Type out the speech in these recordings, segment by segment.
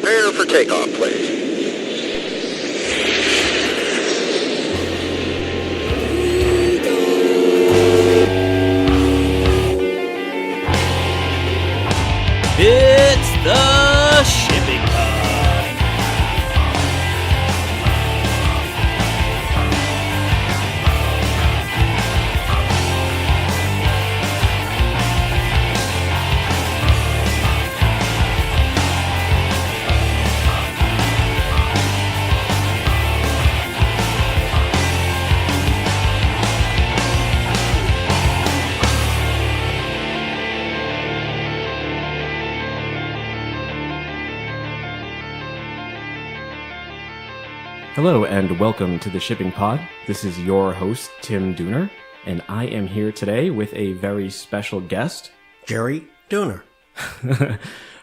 Prepare for takeoff, please. It's the Shipping Pod. Hello and welcome to the Shipping Pod. This is your host, Tim Dooner, and I am here today with a very special guest, Jerry Dooner,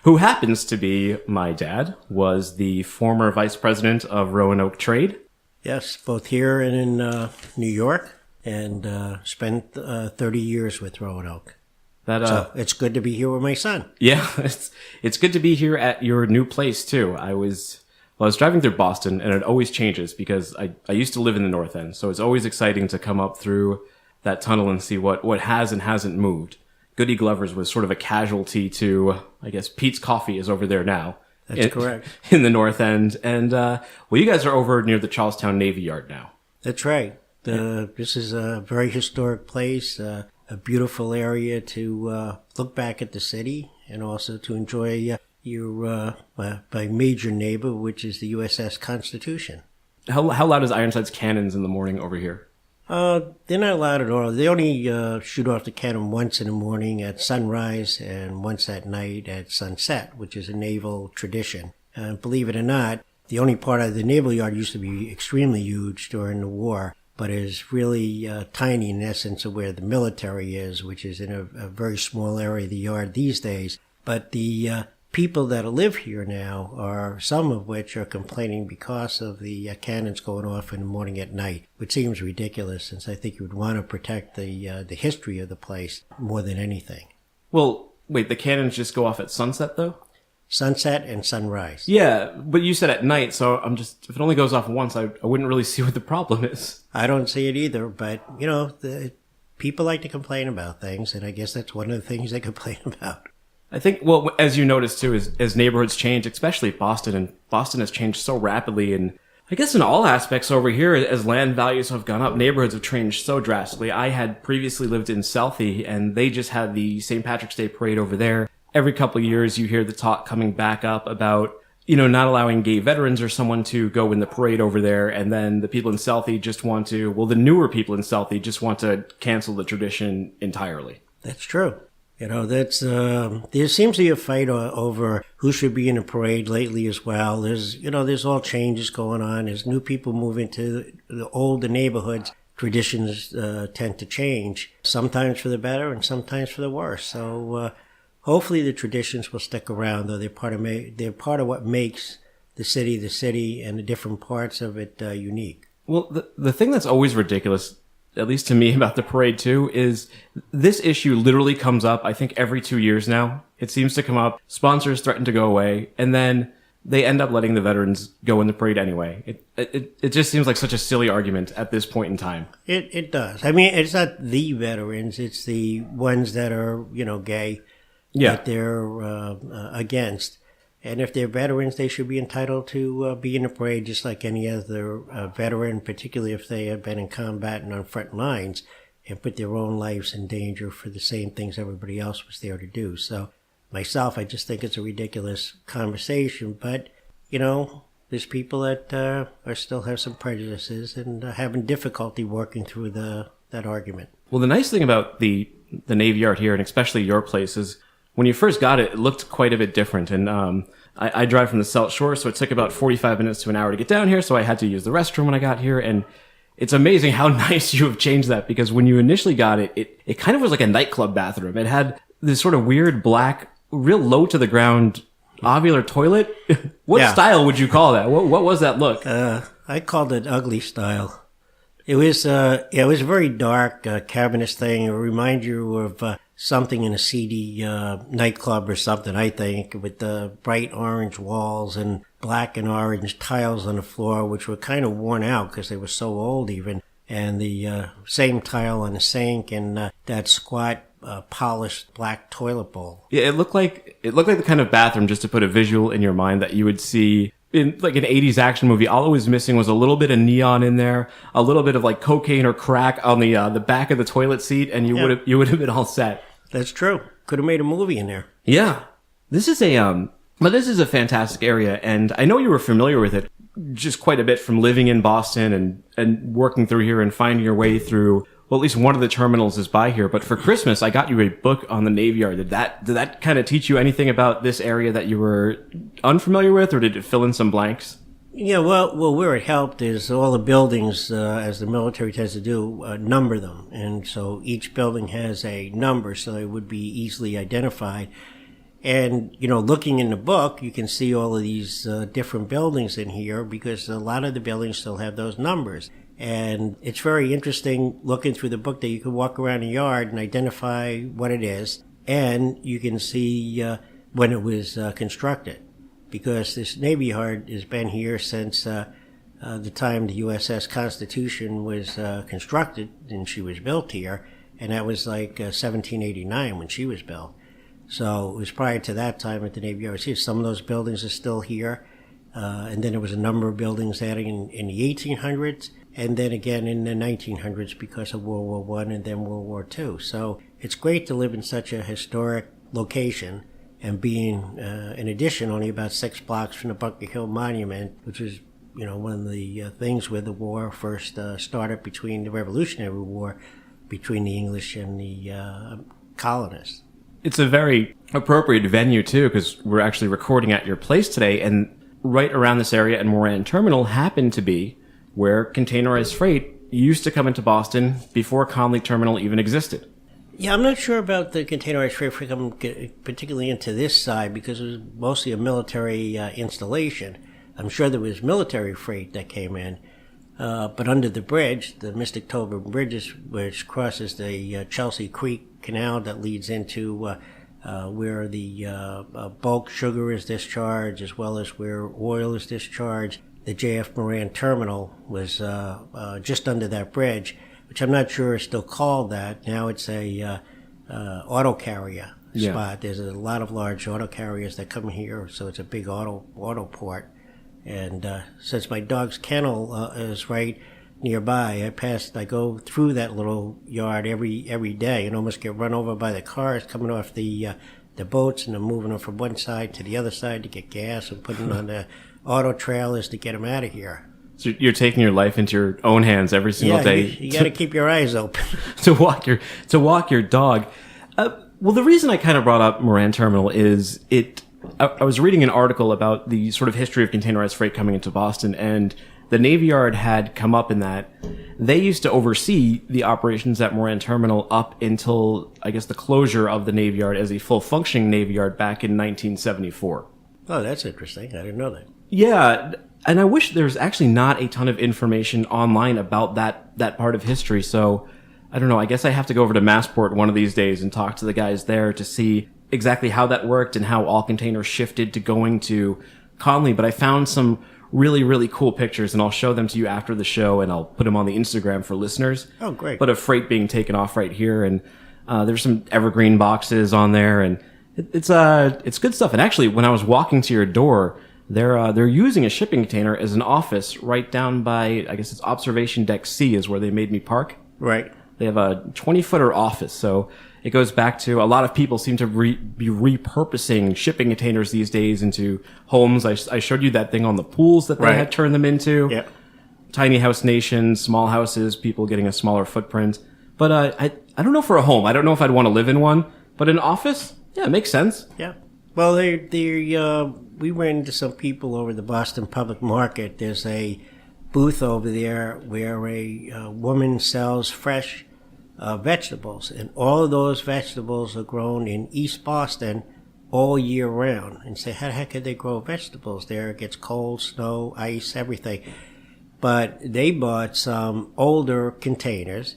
who happens to be my dad, was the former vice president of Roanoke Trade. Yes, both here and in New York, and spent 30 years with Roanoke. So it's good to be here with my son. Yeah, it's good to be here at your new place too. I was driving through Boston, and it always changes because I used to live in the North End, so it's always exciting to come up through that tunnel and see what has and hasn't moved. Goody Glover's was sort of a casualty to, I guess, Pete's Coffee is over there now. That's correct. In the North End. And, well, you guys are over near the Charlestown Navy Yard now. That's right. This is a very historic place, a beautiful area to look back at the city and also to enjoy your my major neighbor, which is the USS Constitution. How loud is Ironside's cannons in the morning over here? They're not loud at all. They only shoot off the cannon once in the morning at sunrise and once at night at sunset, which is a naval tradition. Believe it or not, the only part of the naval yard used to be extremely huge during the war, but is really tiny in essence of where the military is, which is in a very small area of the yard these days. But the people that live here now are some of which are complaining because of the cannons going off in the morning at night, which seems ridiculous since I think you would want to protect the history of the place more than anything. Well, wait, the cannons just go off at sunset though? Sunset and sunrise. Yeah, but you said at night, so if it only goes off once, I wouldn't really see what the problem is. I don't see it either, but people like to complain about things, and I guess that's one of the things they complain about. I think, well, as you notice too, as neighborhoods change, especially Boston, and Boston has changed so rapidly, and I guess in all aspects over here, as land values have gone up, neighborhoods have changed so drastically. I had previously lived in Southie, and they just had the St. Patrick's Day parade over there. Every couple of years, you hear the talk coming back up about, not allowing gay veterans or someone to go in the parade over there, and then the people in Southie the newer people in Southie just want to cancel the tradition entirely. That's true. There seems to be a fight over who should be in a parade lately as well. There's all changes going on. As new people move into the older neighborhoods, traditions tend to change, sometimes for the better and sometimes for the worse. So hopefully the traditions will stick around, though they're part of what makes the city, and the different parts of it unique. Well, the thing that's always ridiculous, at least to me, about the parade too, is this issue literally comes up, I think, every 2 years now. It seems to come up, sponsors threaten to go away, and then they end up letting the veterans go in the parade anyway. It just seems like such a silly argument at this point in time. It does. I mean, it's not the veterans, it's the ones that are, gay, that they're against. And if they're veterans, they should be entitled to be in a parade just like any other veteran, particularly if they have been in combat and on front lines and put their own lives in danger for the same things everybody else was there to do. So myself, I just think it's a ridiculous conversation. But, there's people that still have some prejudices and having difficulty working through that argument. Well, the nice thing about the Navy Yard here, and especially your place, is when you first got it, it looked quite a bit different. And I drive from the South Shore, so it took about 45 minutes to an hour to get down here, so I had to use the restroom when I got here. And it's amazing how nice you have changed that, because when you initially got it, it kind of was like a nightclub bathroom. It had this sort of weird black, real low to the ground ovular toilet. What style would you call that? What was that look? I called it ugly style. It was a very dark, cavernous thing. It would remind you of something in a seedy nightclub or something, I think, with the bright orange walls and black and orange tiles on the floor, which were kind of worn out because they were so old even. And the same tile on the sink and that squat polished black toilet bowl. Yeah, it looked like the kind of bathroom, just to put a visual in your mind, that you would see in like an 80s action movie. All it was missing was a little bit of neon in there, a little bit of like cocaine or crack on the back of the toilet seat, and you would have been all set. That's true. Could have made a movie in there. Yeah. This is a fantastic area, and I know you were familiar with it just quite a bit from living in Boston and working through here and finding your way through, well, at least one of the terminals is by here. But for Christmas, I got you a book on the Navy Yard. Did that kind of teach you anything about this area that you were unfamiliar with, or did it fill in some blanks? Yeah, well, where it helped is all the buildings, as the military tends to do, number them. And so each building has a number, so it would be easily identified. And, looking in the book, you can see all of these different buildings in here because a lot of the buildings still have those numbers. And it's very interesting looking through the book that you can walk around the yard and identify what it is. And you can see when it was constructed. Because this Navy Yard has been here since the time the USS Constitution was constructed, and she was built here. And that was like 1789 when she was built. So it was prior to that time at the Navy Yard. See, some of those buildings are still here. And then there was a number of buildings added in the 1800s. And then again in the 1900s because of World War I and then World War II. So it's great to live in such a historic location and being, in addition, only about 6 blocks from the Bunker Hill Monument, which is, one of the things where the war first started between the Revolutionary War, between the English and the colonists. It's a very appropriate venue, too, because we're actually recording at your place today, and right around this area in Moran Terminal happened to be where containerized freight used to come into Boston before Conley Terminal even existed. Yeah, I'm not sure about the containerized freight coming particularly into this side because it was mostly a military installation. I'm sure there was military freight that came in, but under the bridge, the Mystic Tober Bridge, which crosses the Chelsea Creek Canal that leads into where the bulk sugar is discharged, as well as where oil is discharged. The J.F. Moran Terminal was just under that bridge, which I'm not sure is still called that. Now it's a auto carrier spot. There's a lot of large auto carriers that come here, so it's a big auto port. And since my dog's kennel is right nearby, I go through that little yard every day and almost get run over by the cars coming off the boats, and I'm moving them from one side to the other side to get gas and putting on the auto trailers to get them out of here. So you're taking your life into your own hands every single day. You got to keep your eyes open to walk your dog. Well, the reason I kind of brought up Moran Terminal is I was reading an article about the sort of history of containerized freight coming into Boston, and the Navy Yard had come up in that. They used to oversee the operations at Moran Terminal up until, I guess, the closure of the Navy Yard as a full functioning Navy Yard back in 1974. Oh, that's interesting. I didn't know that. Yeah, and I wish there's actually not a ton of information online about that part of history, so I don't know, I guess I have to go over to Massport one of these days and talk to the guys there to see exactly how that worked and how all containers shifted to going to Conley. But I found some really, really cool pictures, and I'll show them to you after the show, and I'll put them on the Instagram for listeners. Oh, great. But of freight being taken off right here, and there's some evergreen boxes on there, and it's good stuff. And actually, when I was walking to your door, they're using a shipping container as an office right down by, I guess it's Observation Deck C is where they made me park. Right. They have a 20-footer office, so it goes back to a lot of people seem to be repurposing shipping containers these days into homes. I showed you that thing on the pools that they had turned them into. Yep. Tiny house nations, small houses, people getting a smaller footprint. But I don't know for a home. I don't know if I'd want to live in one. But an office, yeah, it makes sense. Yeah. Well, we ran into some people over the Boston Public Market. There's a booth over there where a woman sells fresh vegetables, and all of those vegetables are grown in East Boston all year round. And say, how the heck could they grow vegetables there? It gets cold, snow, ice, everything. But they bought some older containers,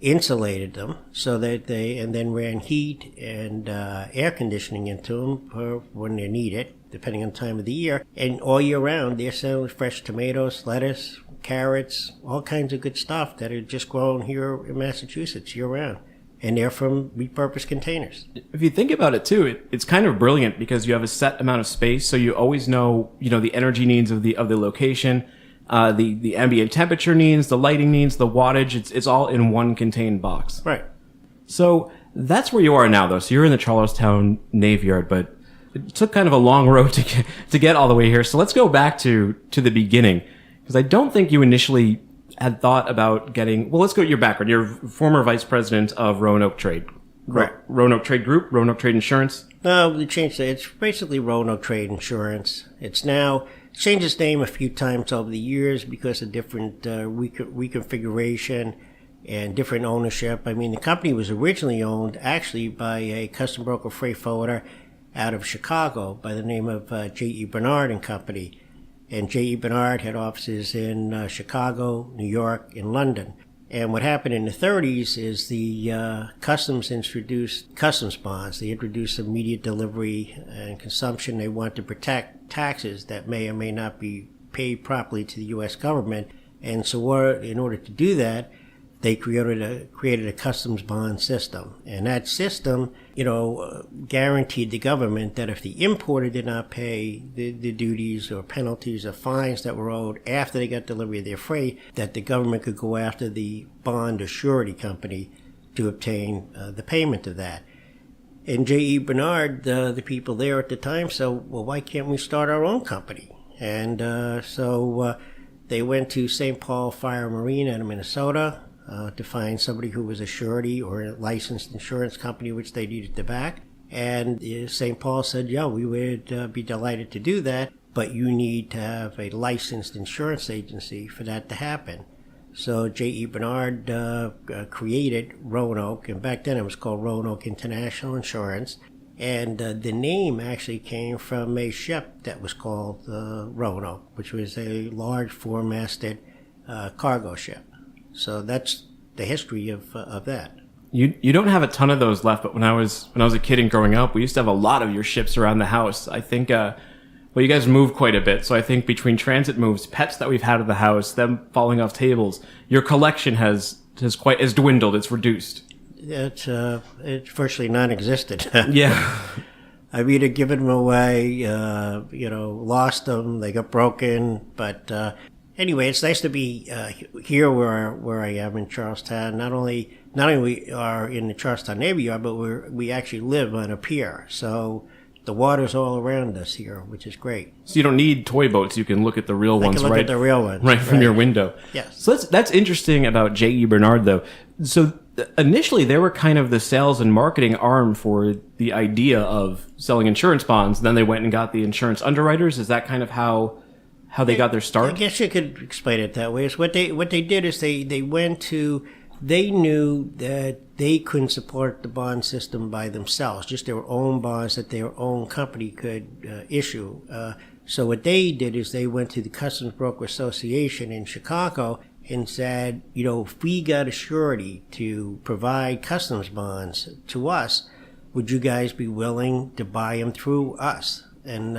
insulated them so that and then ran heat and air conditioning into them for when they're needed, depending on the time of the year. And all year round, they're selling fresh tomatoes, lettuce, carrots, all kinds of good stuff that are just grown here in Massachusetts year round. And they're from Repurposed Containers. If you think about it too, it's kind of brilliant because you have a set amount of space, so you always know, the energy needs of the location, the ambient temperature needs, the lighting needs, the wattage. It's all in one contained box. Right. So that's where you are now, though. So you're in the Charlestown Navy Yard, but it took kind of a long road to get all the way here. So let's go back to the beginning, because I don't think you initially had thought about getting. Well, let's go to your background. You're former vice president of Roanoke Trade. Right. Roanoke Trade Group, Roanoke Trade Insurance. No, they changed it. It's basically Roanoke Trade Insurance. It's now changed its name a few times over the years because of different reconfiguration and different ownership. I mean, the company was originally owned actually by a custom broker freight forwarder out of Chicago by the name of J.E. Bernard and Company. And J.E. Bernard had offices in Chicago, New York, and London. And what happened in the 30s is the customs introduced customs bonds. They introduced immediate delivery and consumption. They want to protect taxes that may or may not be paid properly to the U.S. government. And so in order to do that, they created a customs bond system. And that system, guaranteed the government that if the importer did not pay the duties or penalties or fines that were owed after they got delivery of their freight, that the government could go after the bond or surety company to obtain the payment of that. And J.E. Bernard, the people there at the time, said, well, why can't we start our own company? And so they went to St. Paul Fire and Marine out of Minnesota, to find somebody who was a surety or a licensed insurance company, which they needed to back. And St. Paul said, yeah, we would be delighted to do that, but you need to have a licensed insurance agency for that to happen. So J.E. Bernard created Roanoke, and back then it was called Roanoke International Insurance. And the name actually came from a ship that was called Roanoke, which was a large four-masted cargo ship. So that's the history of that. You don't have a ton of those left, but when I was a kid and growing up, we used to have a lot of your ships around the house. I think, you guys move quite a bit. So I think between transit moves, pets that we've had at the house, them falling off tables, your collection has dwindled. It's reduced. It's virtually non-existent. Yeah. I've either given them away, lost them, they got broken, but anyway, it's nice to be here where I am in Charlestown. Not only we are in the Charlestown Navy Yard, but we actually live on a pier. So the water's all around us here, which is great. So you don't need toy boats. You can look at the real ones, I can look at the real ones. Right from your window. Yes. So that's interesting about J.E. Bernard, though. So initially, they were kind of the sales and marketing arm for the idea of selling insurance bonds. Then they went and got the insurance underwriters. Is that kind of how they got their start? I guess you could explain it that way. Is what they did is they knew that they couldn't support the bond system by themselves, just their own bonds that their own company could issue. So what they did is they went to the Customs Broker Association in Chicago and said, if we got a surety to provide customs bonds to us, would you guys be willing to buy them through us? And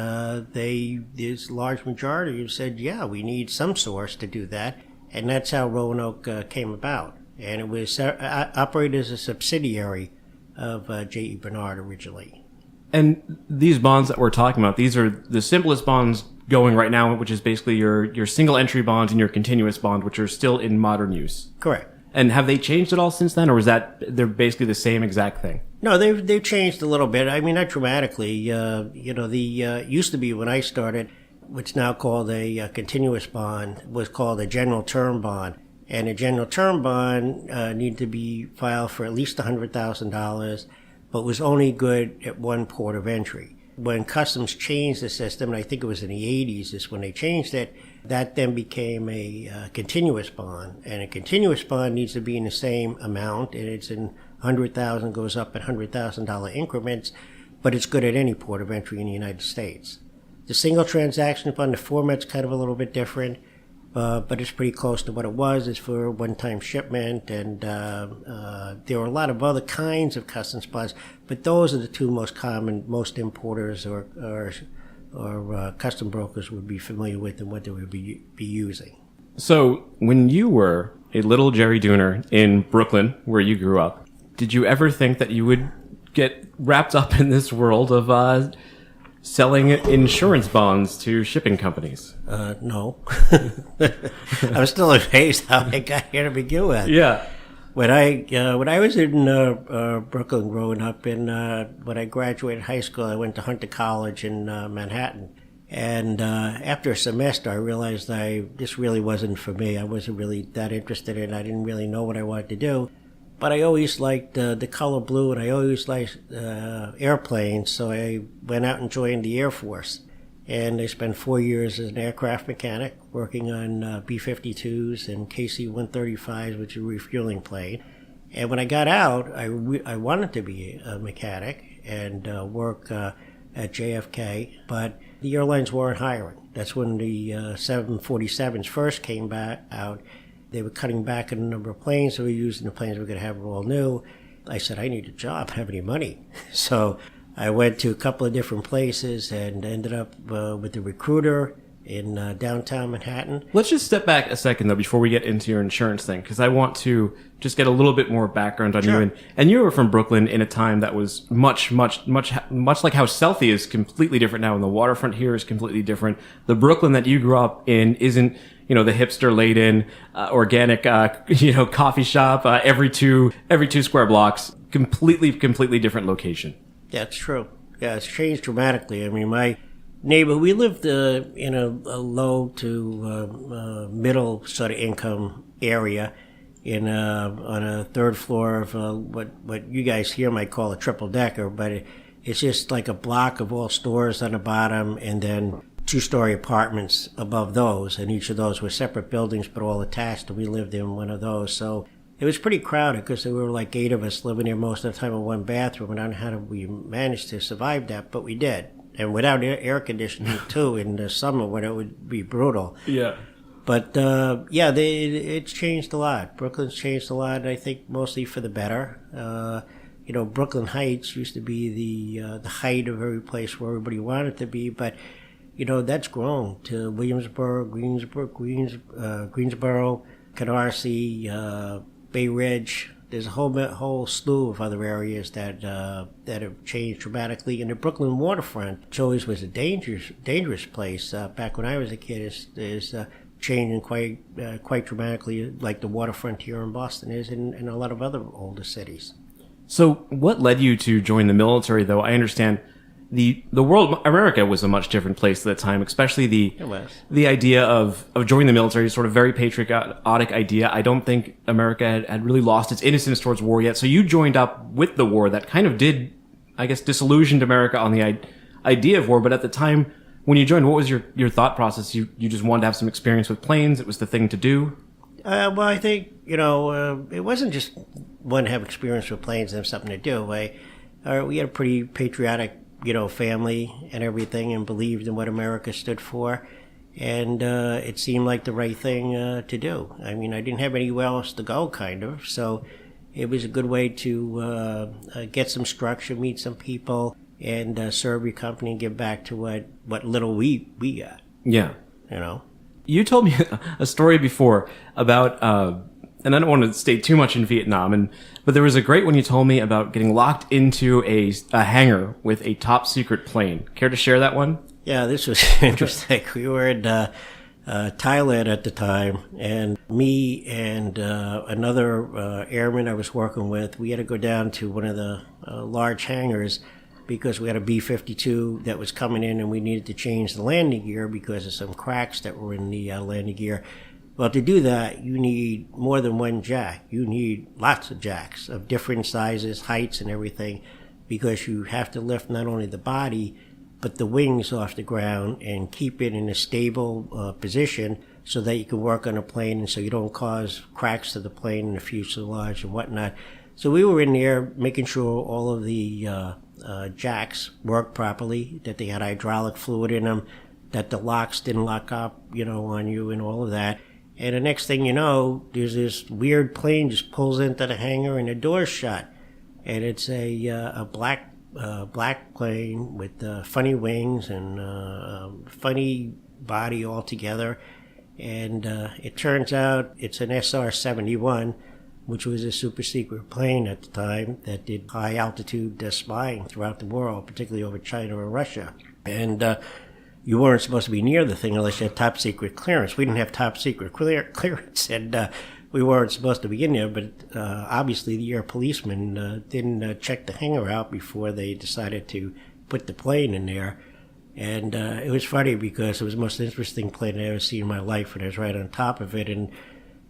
this large majority said, yeah, we need some source to do that. And that's how Roanoke came about. And it was operated as a subsidiary of J.E. Bernard originally. And these bonds that we're talking about, these are the simplest bonds going right now, which is basically your single entry bonds and your continuous bond, which are still in modern use. Correct. And have they changed at all since then, or is that they're basically the same exact thing? No, they've changed a little bit. I mean, not dramatically. Used to be when I started, what's now called a continuous bond, was called a general term bond. And a general term bond needed to be filed for at least $100,000, but was only good at one port of entry. When Customs changed the system, and I think it was in the 80s is when they changed it, that then became a continuous bond. And a continuous bond needs to be in the same amount, and it's in $100,000 goes up at $100,000 increments, but it's good at any port of entry in the United States. The single transaction fund, the format's kind of a little bit different. but it's pretty close to what it was. It's for a one-time shipment, and there were a lot of other kinds of custom spots, but those are the two most common, most importers or custom brokers would be familiar with and what they would be using. So, when you were a little Jerry Dooner in Brooklyn, where you grew up, did you ever think that you would get wrapped up in this world of selling insurance bonds to shipping companies? No. I was still amazed how I got here to begin with. Yeah. When I was in Brooklyn growing up, and when I graduated high school, I went to Hunter College in Manhattan. And after a semester, I realized this really wasn't for me. I wasn't really that interested in it. I didn't really know what I wanted to do. But I always liked the color blue, and I always liked airplanes, so I went out and joined the Air Force. And I spent 4 years as an aircraft mechanic, working on B-52s and KC-135s, which is a refueling plane. And when I got out, I wanted to be a mechanic and work at JFK, but the airlines weren't hiring. That's when the 747s first came back out. They were cutting back on the number of planes, so we were using the planes we were going to have all new. I said, I need a job, I don't have any money. So I went to a couple of different places and ended up with a recruiter in downtown Manhattan. Let's just step back a second, though, before we get into your insurance thing, because I want to just get a little bit more background on Sure. you. And you were from Brooklyn in a time that was much like how Southie is completely different now, and the waterfront here is completely different. The Brooklyn that you grew up in isn't, the hipster-laden, organic, coffee shop, every two square blocks. Completely different location. That's true. Yeah, it's changed dramatically. I mean, my neighbor, we lived in a low to middle sort of income area on a third floor of what you guys here might call a triple decker, but it's just like a block of all stores on the bottom, and then two-story apartments above those, and each of those were separate buildings but all attached, and we lived in one of those. So it was pretty crowded because there were like 8 of us living there most of the time in one bathroom, and I don't know how we managed to survive that, but we did. And without air conditioning, too, in the summer when it would be brutal. Yeah. But, it's changed a lot. Brooklyn's changed a lot, I think mostly for the better. Brooklyn Heights used to be the height of every place where everybody wanted to be, but that's grown to Williamsburg, Greensboro, Canarsie, Bay Ridge. There's a whole slew of other areas that have changed dramatically. And the Brooklyn waterfront, which always was a dangerous place back when I was a kid, is changing quite dramatically, like the waterfront here in Boston is in a lot of other older cities. So, what led you to join the military? Though I understand the world, America was a much different place at the time, especially the idea of joining the military is sort of very patriotic idea. I don't think America had really lost its innocence towards war yet. So you joined up with the war that kind of did, I guess, disillusioned America on the idea of war. But at the time when you joined, what was your thought process? You just wanted to have some experience with planes. It was the thing to do. Well, I think, it wasn't just one to have experience with planes and have something to do. We had a pretty patriotic family and everything, and believed in what America stood for. And it seemed like the right thing to do. I mean, I didn't have anywhere else to go, kind of. So it was a good way to get some structure, meet some people, and serve your company and give back to what little we got. Yeah. You told me a story before about, and I don't want to stay too much in Vietnam, but there was a great one you told me about getting locked into a hangar with a top secret plane. Care to share that one? Yeah, this was interesting. We were in Thailand at the time, and me and another airman I was working with, we had to go down to one of the large hangars because we had a B-52 that was coming in, and we needed to change the landing gear because of some cracks that were in the landing gear. Well, to do that, you need more than one jack. You need lots of jacks of different sizes, heights, and everything, because you have to lift not only the body, but the wings off the ground and keep it in a stable position so that you can work on a plane and so you don't cause cracks to the plane and the fuselage and whatnot. So we were in there making sure all of the jacks worked properly, that they had hydraulic fluid in them, that the locks didn't lock up, on you and all of that. And the next thing you know, there's this weird plane just pulls into the hangar and the door's shut. And it's a black plane with funny wings and funny body altogether. And it turns out it's an SR-71, which was a super secret plane at the time that did high altitude spying throughout the world, particularly over China and Russia. And you weren't supposed to be near the thing unless you had top secret clearance. We didn't have top secret clearance, and we weren't supposed to be in there. But obviously, the air policemen didn't check the hangar out before they decided to put the plane in there. And it was funny because it was the most interesting plane I've ever seen in my life, and I was right on top of it. And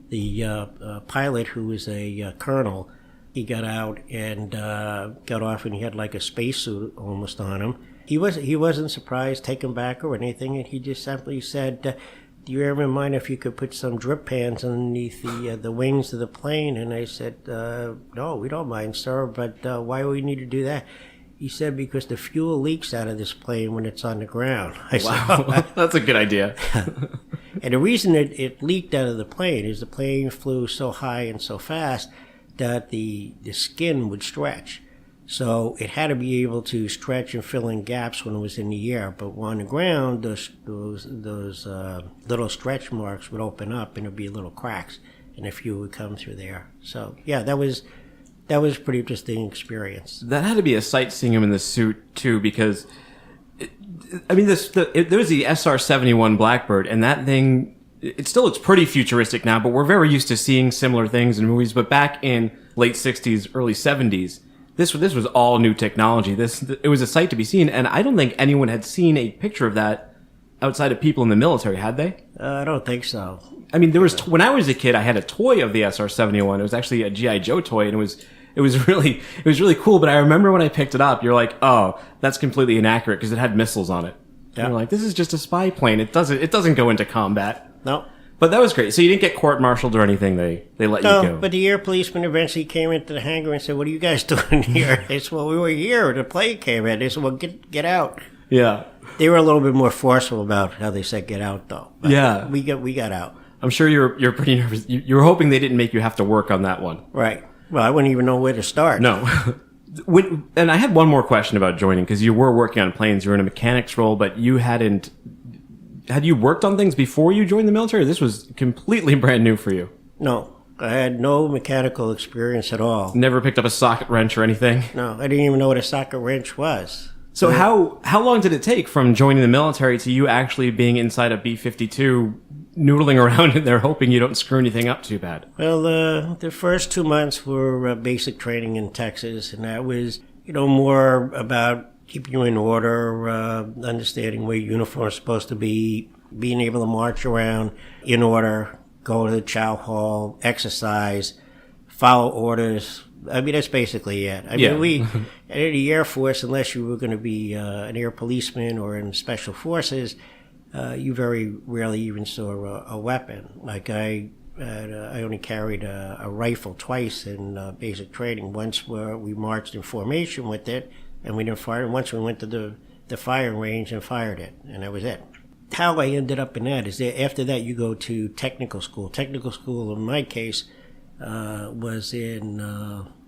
the pilot, who was a colonel, he got out and got off, and he had like a spacesuit almost on him. He wasn't surprised, taken back, or anything, and he just simply said, "Do you ever mind if you could put some drip pans underneath the wings of the plane?" And I said, "No, we don't mind, sir, but why do we need to do that?" He said, "Because the fuel leaks out of this plane when it's on the ground." I Wow, that's a good idea. And the reason it leaked out of the plane is the plane flew so high and so fast that the skin would stretch. So it had to be able to stretch and fill in gaps when it was in the air. But on the ground, those little stretch marks would open up and there'd be little cracks, and the fuel would come through there. So yeah, that was a pretty interesting experience. That had to be a sight seeing him in the suit too, because there was the SR-71 Blackbird, and that thing, it still looks pretty futuristic now, but we're very used to seeing similar things in movies. But back in late 60s, early 70s, this was all new technology. It was a sight to be seen, and I don't think anyone had seen a picture of that outside of people in the military, had they? I don't think so. I mean, there was when I was a kid, I had a toy of the SR-71. It was actually a G.I. Joe toy, and it was really cool. But I remember when I picked it up, you're like, oh, that's completely inaccurate because it had missiles on it. Yeah. You're like, this is just a spy plane. It doesn't go into combat. No. But that was great. So you didn't get court-martialed or anything. They let you go. No, but the air policeman eventually came into the hangar and said, "What are you guys doing here?" They said, "Well, we were here. The plane came in." They said, "Well, get out." Yeah. They were a little bit more forceful about how they said get out, though. But yeah. We got out. I'm sure you're pretty nervous. You were hoping they didn't make you have to work on that one. Right. Well, I wouldn't even know where to start. No. And I had one more question about joining, because you were working on planes. You were in a mechanic's role, but you hadn't... Had you worked on things before you joined the military? This was completely brand new for you. No. I had no mechanical experience at all. Never picked up a socket wrench or anything? No. I didn't even know what a socket wrench was. So how long did it take from joining the military to you actually being inside a B-52, noodling around in there hoping you don't screw anything up too bad? Well, the first 2 months were basic training in Texas, and that was, more about keeping you in order, understanding where your uniform is supposed to be, being able to march around in order, go to the chow hall, exercise, follow orders. I mean, that's basically it. I mean, we, in the Air Force, unless you were going to be an air policeman or in special forces, you very rarely even saw a weapon. Like I only carried a rifle twice in basic training. Once where we marched in formation with it, and we didn't fire it. Once we went to the firing range and fired it, and that was it. How I ended up in that is that after that you go to technical school. Technical school, in my case, was in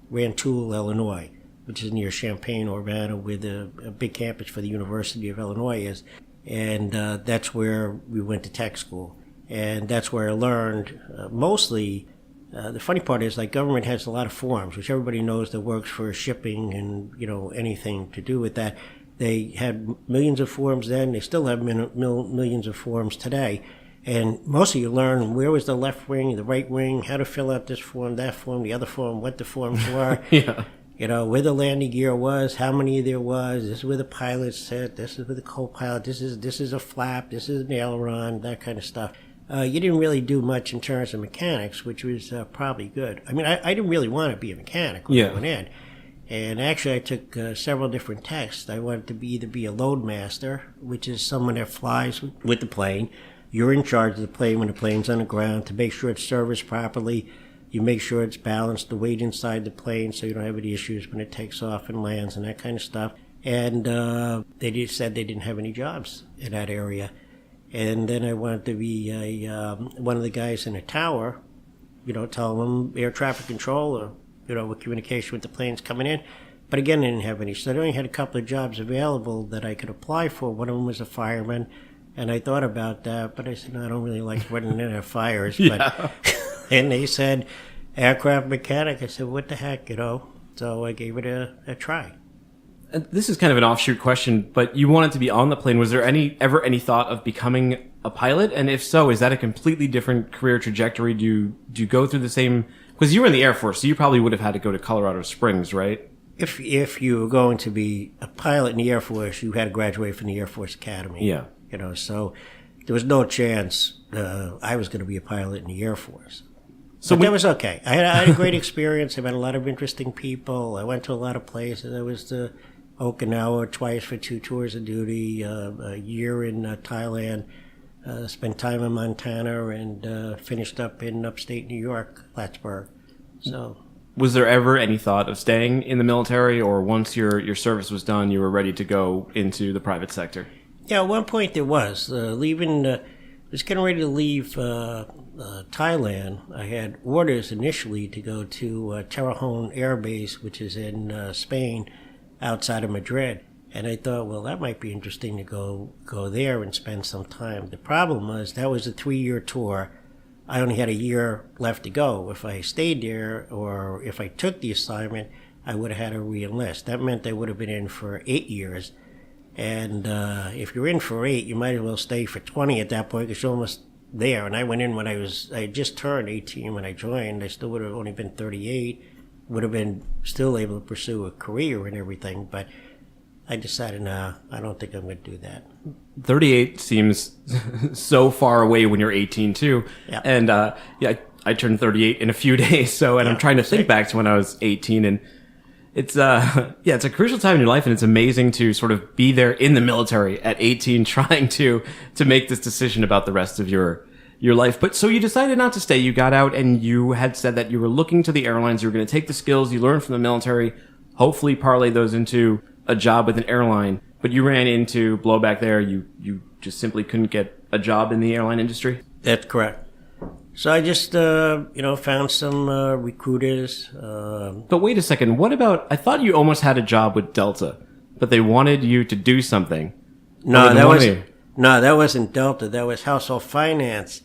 Rantoul, Illinois, which is near Champaign, Urbana, where a big campus for the University of Illinois is. And that's where we went to tech school. And that's where I learned mostly... the funny part is, like, government has a lot of forms, which everybody knows that works for shipping and, anything to do with that. They had millions of forms then. They still have millions of forms today. And mostly you learn where was the left wing, the right wing, how to fill out this form, that form, the other form, what the forms were. Yeah. Where the landing gear was, how many there was, this is where the pilot sat, this is where the co-pilot, this is a flap, this is an aileron, that kind of stuff. You didn't really do much in terms of mechanics, which was probably good. I mean, I didn't really want to be a mechanic when I went in. And actually, I took several different tests. I wanted to either be a load master, which is someone that flies with the plane. You're in charge of the plane when the plane's on the ground to make sure it's serviced properly. You make sure it's balanced, the weight inside the plane, so you don't have any issues when it takes off and lands and that kind of stuff. And they just said they didn't have any jobs in that area. And then I wanted to be one of the guys in a tower, telling them air traffic control or, with communication with the planes coming in. But again, I didn't have any. So I only had a couple of jobs available that I could apply for. One of them was a fireman. And I thought about that, but I said, no, I don't really like running into fires. But and they said, aircraft mechanic. I said, what the heck, So I gave it a try. This is kind of an offshoot question, but you wanted to be on the plane. Was there ever any thought of becoming a pilot? And if so, is that a completely different career trajectory? Do you go through the same? Because you were in the Air Force, so you probably would have had to go to Colorado Springs, right? If you were going to be a pilot in the Air Force, you had to graduate from the Air Force Academy. Yeah. So there was no chance I was going to be a pilot in the Air Force. So that was okay. I had a great experience. I met a lot of interesting people. I went to a lot of places. I was to Okinawa twice for 2 tours of duty, a year in Thailand, spent time in Montana, and finished up in upstate New York, Plattsburgh. So, was there ever any thought of staying in the military, or once your service was done, you were ready to go into the private sector? Yeah, at one point there was. I was getting ready to leave Thailand. I had orders initially to go to Torrejon Air Base, which is in Spain, outside of Madrid. And I thought, well, that might be interesting to go there and spend some time. The problem was that was a 3-year tour. I only had a year left to go. If I stayed there or if I took the assignment, I would have had to re-enlist. That meant I would have been in for 8 years. And if you're in for 8, you might as well stay for 20 at that point because you're almost there. And I went in I had just turned 18 when I joined. I still would have only been 38. Would have been still able to pursue a career and everything. But I decided, no, I don't think I'm going to do that. 38 seems so far away when you're 18 too. Yeah. And I turned 38 in a few days. So, and I'm trying to think back to when I was 18, and it's it's a crucial time in your life, and it's amazing to sort of be there in the military at 18, trying to make this decision about the rest of your life. But so you decided not to stay. You got out, and you had said that you were looking to the airlines. You were going to take the skills you learned from the military, hopefully parlay those into a job with an airline. But you ran into blowback there. You just simply couldn't get a job in the airline industry. That's correct. So I just, found some recruiters. But wait a second. What about, I thought you almost had a job with Delta, but they wanted you to do something. No, that wasn't Delta. That was Household Finance.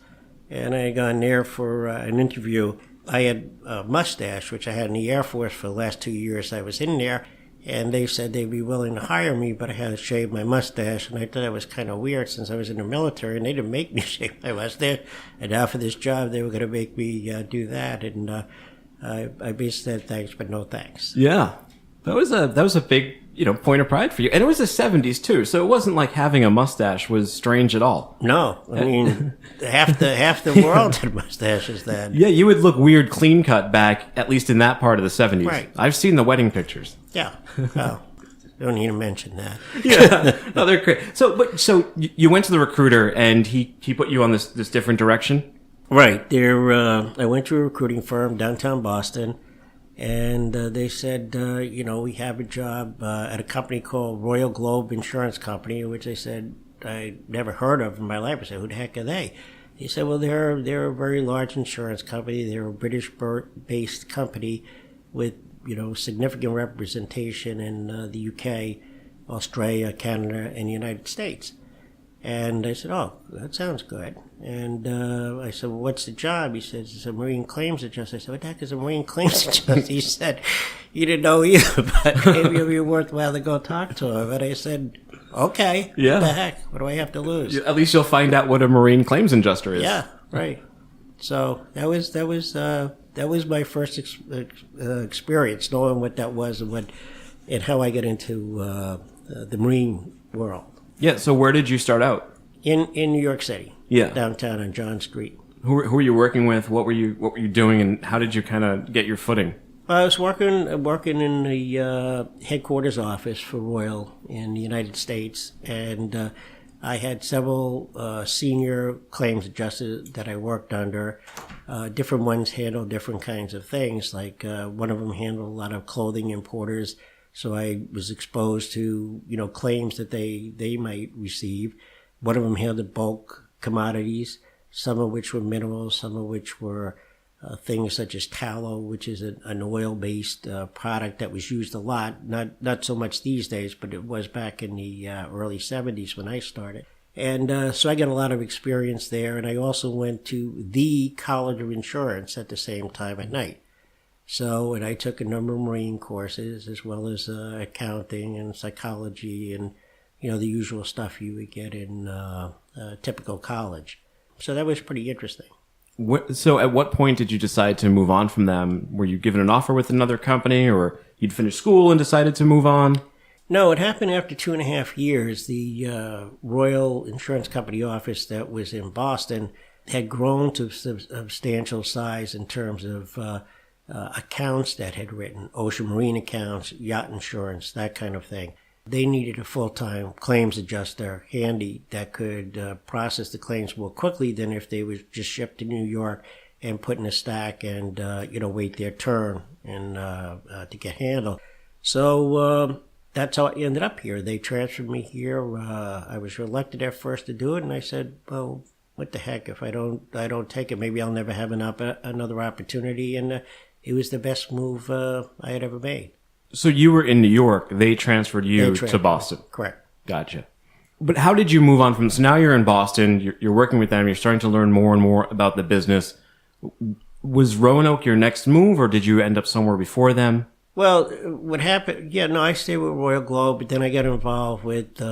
And I had gone there for an interview. I had a mustache, which I had in the Air Force for the last 2 years I was in there. And they said they'd be willing to hire me, but I had to shave my mustache. And I thought that was kind of weird since I was in the military, and they didn't make me shave my mustache. And now for this job, they were going to make me do that. And I basically said thanks, but no thanks. Yeah. That was a big, point of pride for you. And it was the 70s too, so it wasn't like having a mustache was strange at all. No. I mean, half the world had mustaches then. Yeah, you would look weird clean cut back, at least in that part of the 70s. Right. I've seen the wedding pictures. Yeah. Oh, don't need to mention that. Yeah. No, they're great. So you went to the recruiter, and he put you on this different direction? Right. I went to a recruiting firm downtown Boston, and they said, we have a job at a company called Royal Globe Insurance Company, which I said I'd never heard of in my life. I said, who the heck are they? He said, well, they're a very large insurance company. They're a British-based company with, significant representation in the UK, Australia, Canada, and the United States. And I said, oh, that sounds good. And I said, well, what's the job? He said, it's a marine claims adjuster. I said, what the heck is a marine claims adjuster? He said, you didn't know either, but maybe it'd be worthwhile to go talk to him. And I said, okay, yeah. What the heck? What do I have to lose? At least you'll find out what a marine claims adjuster is. Yeah, right. So that was my first experience, knowing what that was and how I got into the marine world. Yeah. So where did you start out? In New York City. Yeah. Downtown on John Street. Who were you working with? What were you doing, and how did you kind of get your footing? I was working in the headquarters office for Royal in the United States, and I had several senior claims adjusters that I worked under. Different ones handled different kinds of things. Like one of them handled a lot of clothing importers, so I was exposed to claims that they might receive. One of them handled bulk commodities, some of which were minerals, some of which were things such as tallow, which is an oil-based product that was used a lot. Not so much these days, but it was back in the early 70s when I started. And so I got a lot of experience there. And I also went to the College of Insurance at the same time at night. So, and I took a number of marine courses as well as accounting and psychology and, the usual stuff you would get in a typical college. So that was pretty interesting. So at what point did you decide to move on from them? Were you given an offer with another company, or you'd finished school and decided to move on? No, it happened after 2.5 years. The Royal Insurance Company office that was in Boston had grown to substantial size in terms of accounts that had written, ocean marine accounts, yacht insurance, that kind of thing. They needed a full-time claims adjuster handy that could process the claims more quickly than if they were just shipped to New York and put in a stack and, wait their turn and to get handled. So that's how I ended up here. They transferred me here. I was relucted at first to do it, and I said, well, what the heck? If I don't take it, maybe I'll never have another opportunity. And it was the best move I had ever made. So you were in New York. They transferred you to Boston. Correct. Gotcha. But how did you move on from? So now you're in Boston. You're working with them. You're starting to learn more and more about the business. Was Roanoke your next move, or did you end up somewhere before them? Well, what happened? I stayed with Royal Globe, but then I got involved with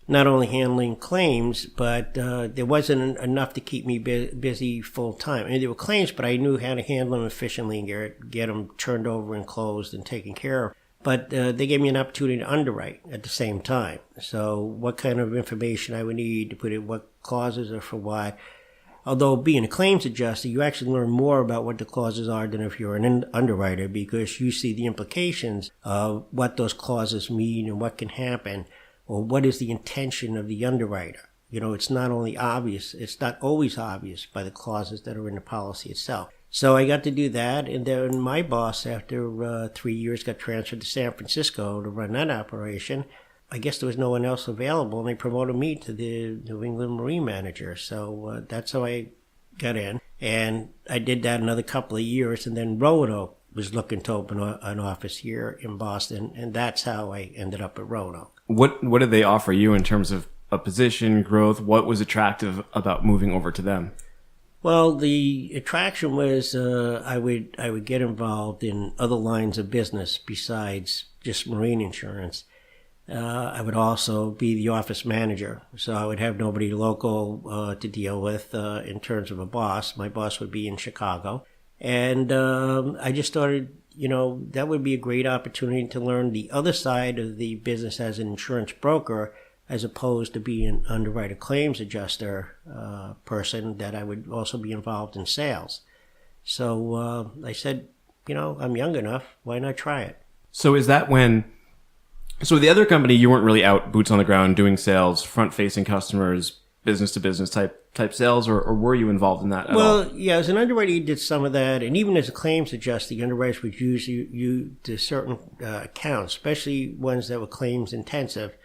not only handling claims, but there wasn't enough to keep me busy full time. I mean, there were claims, but I knew how to handle them efficiently and get them turned over and closed and taken care of. But they gave me an opportunity to underwrite at the same time. So what kind of information I would need to put in, what clauses are for what. Although being a claims adjuster, you actually learn more about what the clauses are than if you're an underwriter, because you see the implications of what those clauses mean and what can happen, or what is the intention of the underwriter. It's not always obvious by the clauses that are in the policy itself. So I got to do that, and then my boss, after 3 years, got transferred to San Francisco to run that operation. I guess there was no one else available, and they promoted me to the New England Marine Manager. So that's how I got in. And I did that another couple of years, and then Roanoke was looking to open an office here in Boston, and that's how I ended up at Roanoke. What did they offer you in terms of a position, growth? What was attractive about moving over to them? Well, the attraction was I would get involved in other lines of business besides just marine insurance. I would also be the office manager, so I would have nobody local to deal with in terms of a boss. My boss would be in Chicago. And I just started, that would be a great opportunity to learn the other side of the business as an insurance broker, as opposed to being an underwriter claims adjuster person, that I would also be involved in sales. So I said, I'm young enough. Why not try it? So is that so the other company, you weren't really out boots on the ground doing sales, front-facing customers, business-to-business type sales, or were you involved in that at all? Well, yeah, as an underwriter, you did some of that. And even as a claims adjuster, the underwriters would use you to certain accounts, especially ones that were claims intensive.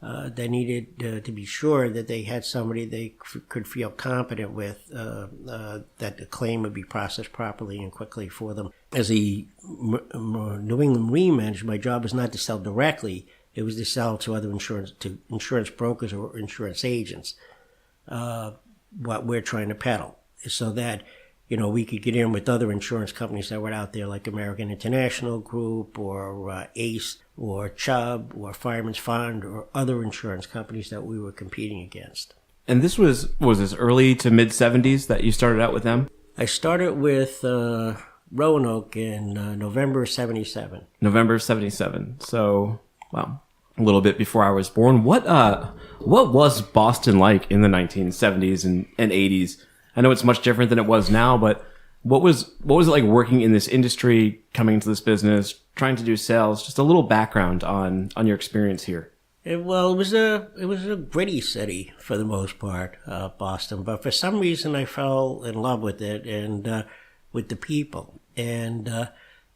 They needed to be sure that they had somebody they could feel competent with, that the claim would be processed properly and quickly for them. As a New England Marine Manager, my job was not to sell directly. It was to sell to other insurance brokers or insurance agents, what we're trying to peddle, so that we could get in with other insurance companies that were out there, like American International Group or ACE or Chubb or Fireman's Fund or other insurance companies that we were competing against. And this was this early to mid 70s that you started out with them? I started with Roanoke in November 77. November 77. So, wow, a little bit before I was born. What was Boston like in the 1970s and 80s? I know it's much different than it was now, but what was it like working in this industry, coming into this business, trying to do sales? Just a little background on your experience here. It was a gritty city for the most part, Boston. But for some reason, I fell in love with it and with the people. And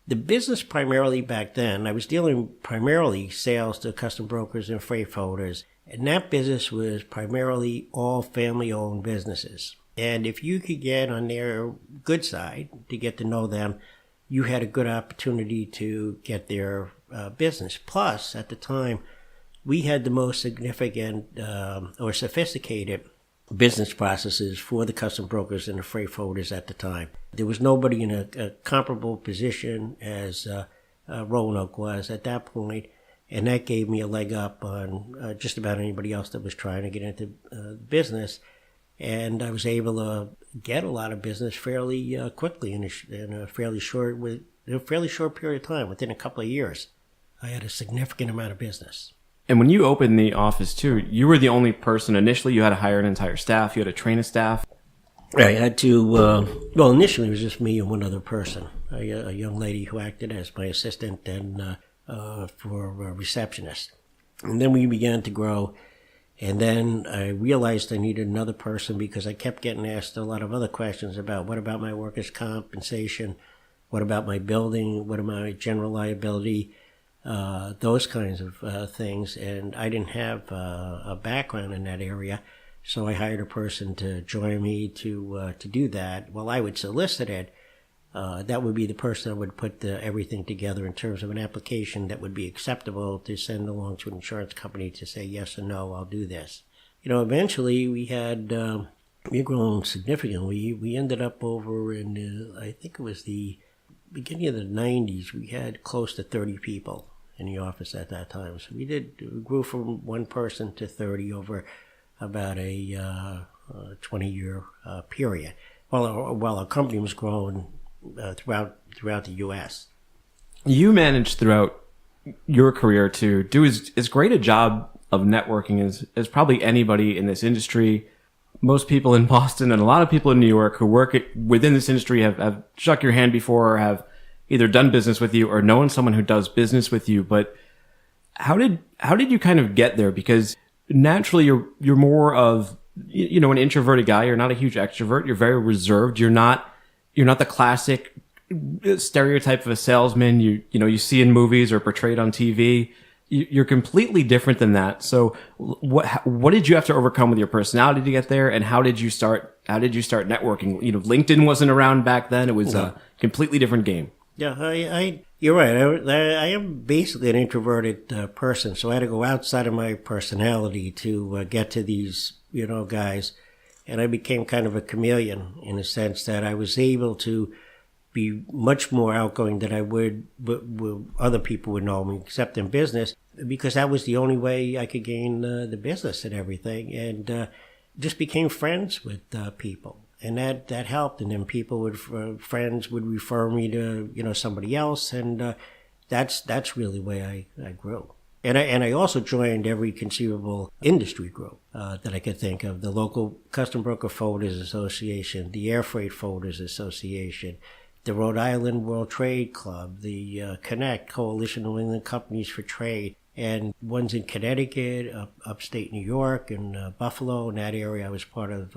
the business primarily back then, I was dealing primarily sales to custom brokers and freight forwarders. And that business was primarily all family-owned businesses. And if you could get on their good side to get to know them, you had a good opportunity to get their business. Plus, at the time, we had the most significant or sophisticated business processes for the custom brokers and the freight forwarders at the time. There was nobody in a comparable position as Roanoke was at that point, and that gave me a leg up on just about anybody else that was trying to get into the business. And I was able to get a lot of business fairly quickly in a fairly short period of time. Within a couple of years, I had a significant amount of business. And when you opened the office too, you were the only person initially. You had to hire an entire staff. You had to train a staff. I had to. Initially it was just me and one other person, a young lady who acted as my assistant and for a receptionist. And then we began to grow. And then I realized I needed another person because I kept getting asked a lot of other questions about what about my workers' compensation, what about my building, what about my general liability, those kinds of things. And I didn't have a background in that area, so I hired a person to join me to do that. Well, I would solicit it. That would be the person that would put everything together in terms of an application that would be acceptable to send along to an insurance company to say yes or no, I'll do this. Eventually we had grown significantly. We ended up over in, I think it was the beginning of the 90s, we had close to 30 people in the office at that time. So we grew from one person to 30 over about a 20-year period. While our company was growing throughout the U.S. You managed throughout your career to do as great a job of networking as probably anybody in this industry. Most people in Boston and a lot of people in New York who work within this industry have shook your hand before or have either done business with you or known someone who does business with you. But how did you kind of get there? Because naturally you're more of an introverted guy. You're not a huge extrovert. You're very reserved. You're not the classic stereotype of a salesman you see in movies or portrayed on TV. You're completely different than that. So what did you have to overcome with your personality to get there? And how did you start networking? LinkedIn wasn't around back then. It was a completely different game. Yeah, you're right. I am basically an introverted person. So I had to go outside of my personality to get to these, guys. And I became kind of a chameleon in the sense that I was able to be much more outgoing than I would other people would know me, except in business, because that was the only way I could gain the business and everything. And just became friends with people. And that helped. And then friends would refer me to, somebody else. And that's really the way I grew. And I also joined every conceivable industry group that I could think of. The local Custom Broker Forwarders Association, the Air Freight Forwarders Association, the Rhode Island World Trade Club, the Connect, Coalition of New England Companies for Trade, and ones in Connecticut, upstate New York, and Buffalo. In that area, I was part of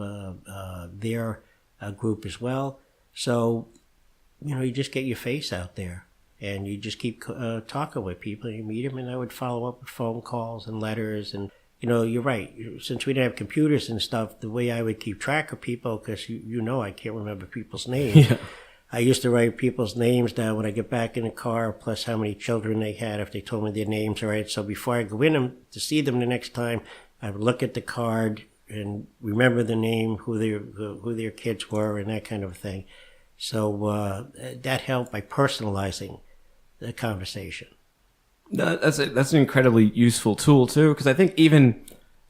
their group as well. So, you just get your face out there. And you just keep talking with people. You meet them, and I would follow up with phone calls and letters. And, you're right. Since we didn't have computers and stuff, the way I would keep track of people, because I can't remember people's names. Yeah. I used to write people's names down when I get back in the car, plus how many children they had, if they told me their names, all right? So before I go in them to see them the next time, I would look at the card and remember the name, who their kids were, and that kind of thing. So that helped by personalizing the conversation. That's an incredibly useful tool too, because I think even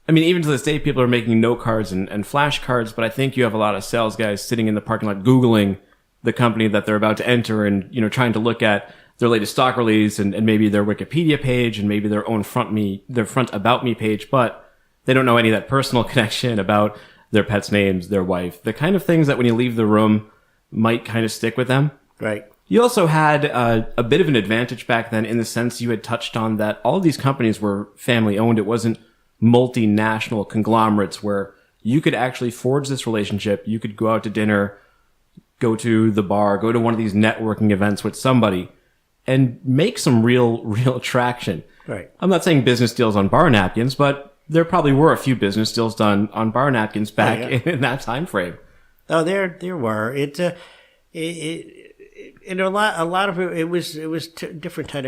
to this day, people are making note cards and flashcards, but I think you have a lot of sales guys sitting in the parking lot Googling the company that they're about to enter and, trying to look at their latest stock release and maybe their Wikipedia page and maybe their own front about me page, but they don't know any of that personal connection about their pet's names, their wife, the kind of things that when you leave the room might kind of stick with them. Right. You also had a bit of an advantage back then in the sense you had touched on that all of these companies were family owned. It wasn't multinational conglomerates where you could actually forge this relationship. You could go out to dinner, go to the bar, go to one of these networking events with somebody and make some real traction. Right. I'm not saying business deals on bar napkins, but there probably were a few business deals done on bar napkins back in that time frame. Oh, there were. And a lot of it was different kind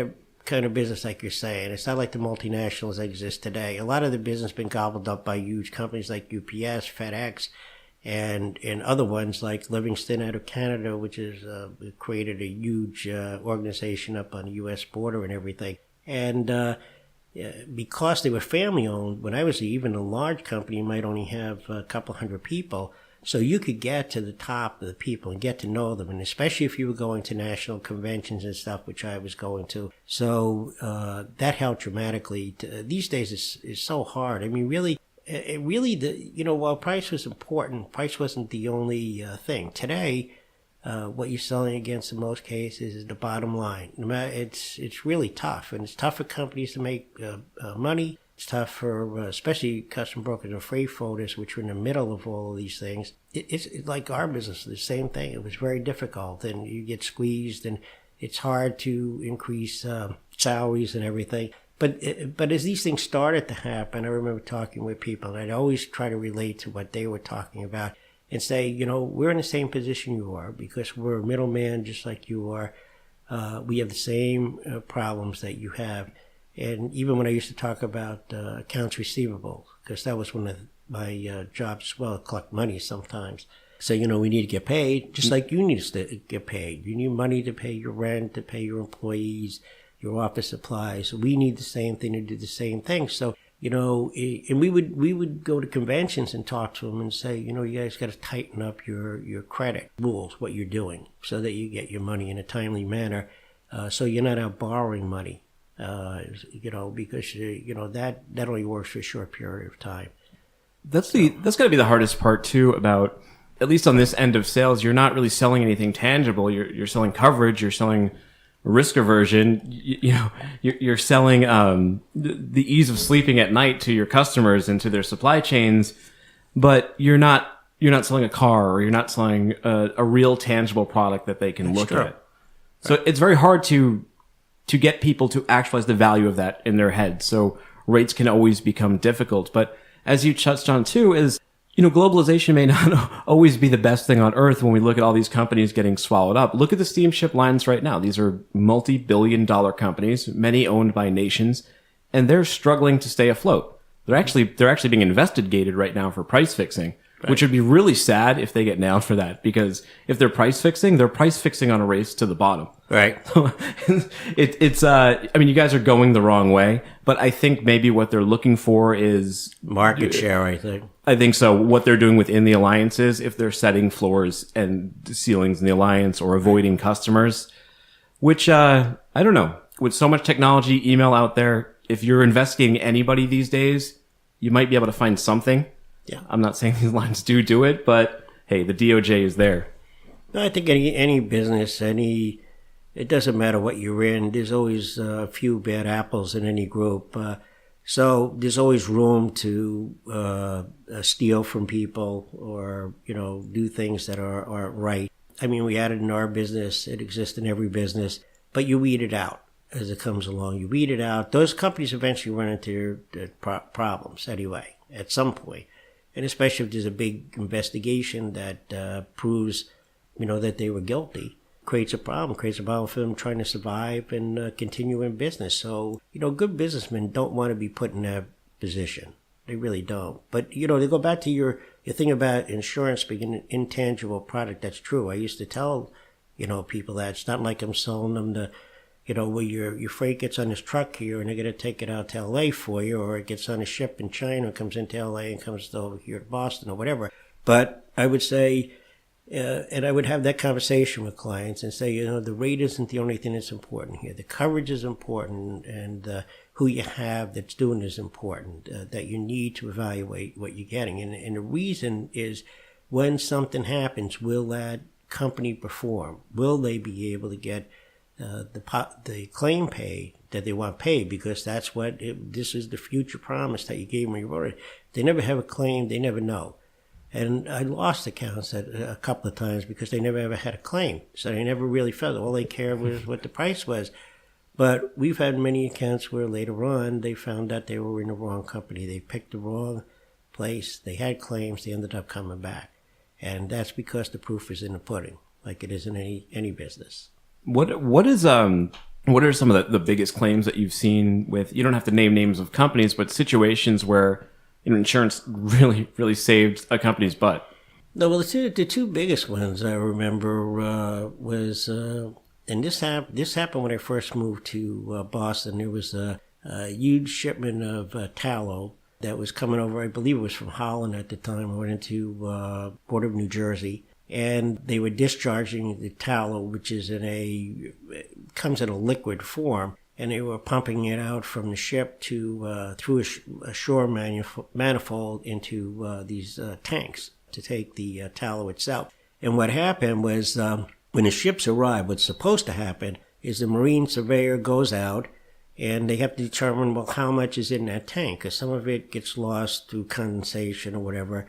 of business, like you're saying. It's not like the multinationals that exist today. A lot of the business been gobbled up by huge companies like UPS, FedEx, and other ones like Livingston out of Canada, which is created a huge organization up on the U.S. border and everything. And because they were family owned, when I was even a large company, you might only have a couple hundred people. So you could get to the top of the people and get to know them, and especially if you were going to national conventions and stuff, which I was going to. So that helped dramatically. These days it's so hard. I mean, really, while price was important, price wasn't the only thing. Today, what you're selling against in most cases is the bottom line. It's really tough, and it's tough for companies to make money. It's tough for especially custom brokers and freight forwarders, which are in the middle of all of these things. It's like our business, the same thing. It was very difficult, and you get squeezed, and it's hard to increase salaries and everything. But as these things started to happen, I remember talking with people, and I'd always try to relate to what they were talking about and say, we're in the same position you are because we're a middleman just like you are. We have the same problems that you have. And even when I used to talk about accounts receivable, because that was one of my jobs as well, collect money sometimes. So, we need to get paid, just like you need to get paid. You need money to pay your rent, to pay your employees, your office supplies. We need the same thing to do the same thing. So, and we would go to conventions and talk to them and say, you guys got to tighten up your credit rules, what you're doing, so that you get your money in a timely manner, so you're not out borrowing money. Because that only works for a short period of time. That's got to be the hardest part too. About at least on this end of sales, you're not really selling anything tangible. You're selling coverage. You're selling risk aversion. You're selling the ease of sleeping at night to your customers and to their supply chains. But you're not selling a car, or you're not selling a real tangible product that they can look at. So it's very hard to get people to actualize the value of that in their head. So rates can always become difficult. But as you touched on too, is, globalization may not always be the best thing on earth when we look at all these companies getting swallowed up. Look at the steamship lines right now. These are multi-billion-dollar companies, many owned by nations, and they're struggling to stay afloat. They're actually being investigated right now for price fixing. Right. Which would be really sad if they get nailed for that, because if they're price fixing on a race to the bottom. Right. You guys are going the wrong way, but I think maybe what they're looking for is market share, I think. I think so. What they're doing within the alliances, if they're setting floors and ceilings in the alliance or avoiding customers, which, I don't know. With so much technology, email out there, if you're investigating anybody these days, you might be able to find something. Yeah. I'm not saying these lines do it, but hey, the DOJ is there. No, I think any business, it doesn't matter what you're in, there's always a few bad apples in any group. So there's always room to steal from people or, do things that aren't right. I mean, we had it in our business. It exists in every business, but you weed it out as it comes along. You weed it out. Those companies eventually run into problems anyway, at some point. And especially if there's a big investigation that proves, that they were guilty, creates a problem for them trying to survive and continue in business. So, good businessmen don't want to be put in that position. They really don't. But, they go back to your thing about insurance being an intangible product. That's true. I used to tell, people that it's not like I'm selling them the, where your freight gets on this truck here and they're going to take it out to LA for you, or it gets on a ship in China, comes into LA and comes over here to Boston or whatever. But I would say, and I would have that conversation with clients and say, the rate isn't the only thing that's important here. The coverage is important, and who you have that's doing is important, that you need to evaluate what you're getting. And the reason is, when something happens, will that company perform? Will they be able to get the claim paid that they want paid? Because that's this is the future promise that you gave them when you wrote it. They never have a claim, they never know. And I lost accounts a couple of times because they never ever had a claim. So they never really felt it. All they cared was what the price was. But we've had many accounts where later on they found that they were in the wrong company. They picked the wrong place. They had claims. They ended up coming back. And that's because the proof is in the pudding, like it is in any business. What are some of the biggest claims that you've seen with, you don't have to name names of companies, but situations where insurance really saved a company's butt? No, well, the two biggest ones I remember was, and this happened when I first moved to Boston. There was a huge shipment of tallow that was coming over. I believe it was from Holland at the time. I went into Port of New Jersey, and they were discharging the tallow, which is comes in a liquid form, and they were pumping it out from the ship to through a shore manifold into these tanks to take the tallow itself. And what happened was when the ships arrive, what's supposed to happen is the marine surveyor goes out and they have to determine, well, how much is in that tank, because some of it gets lost through condensation or whatever,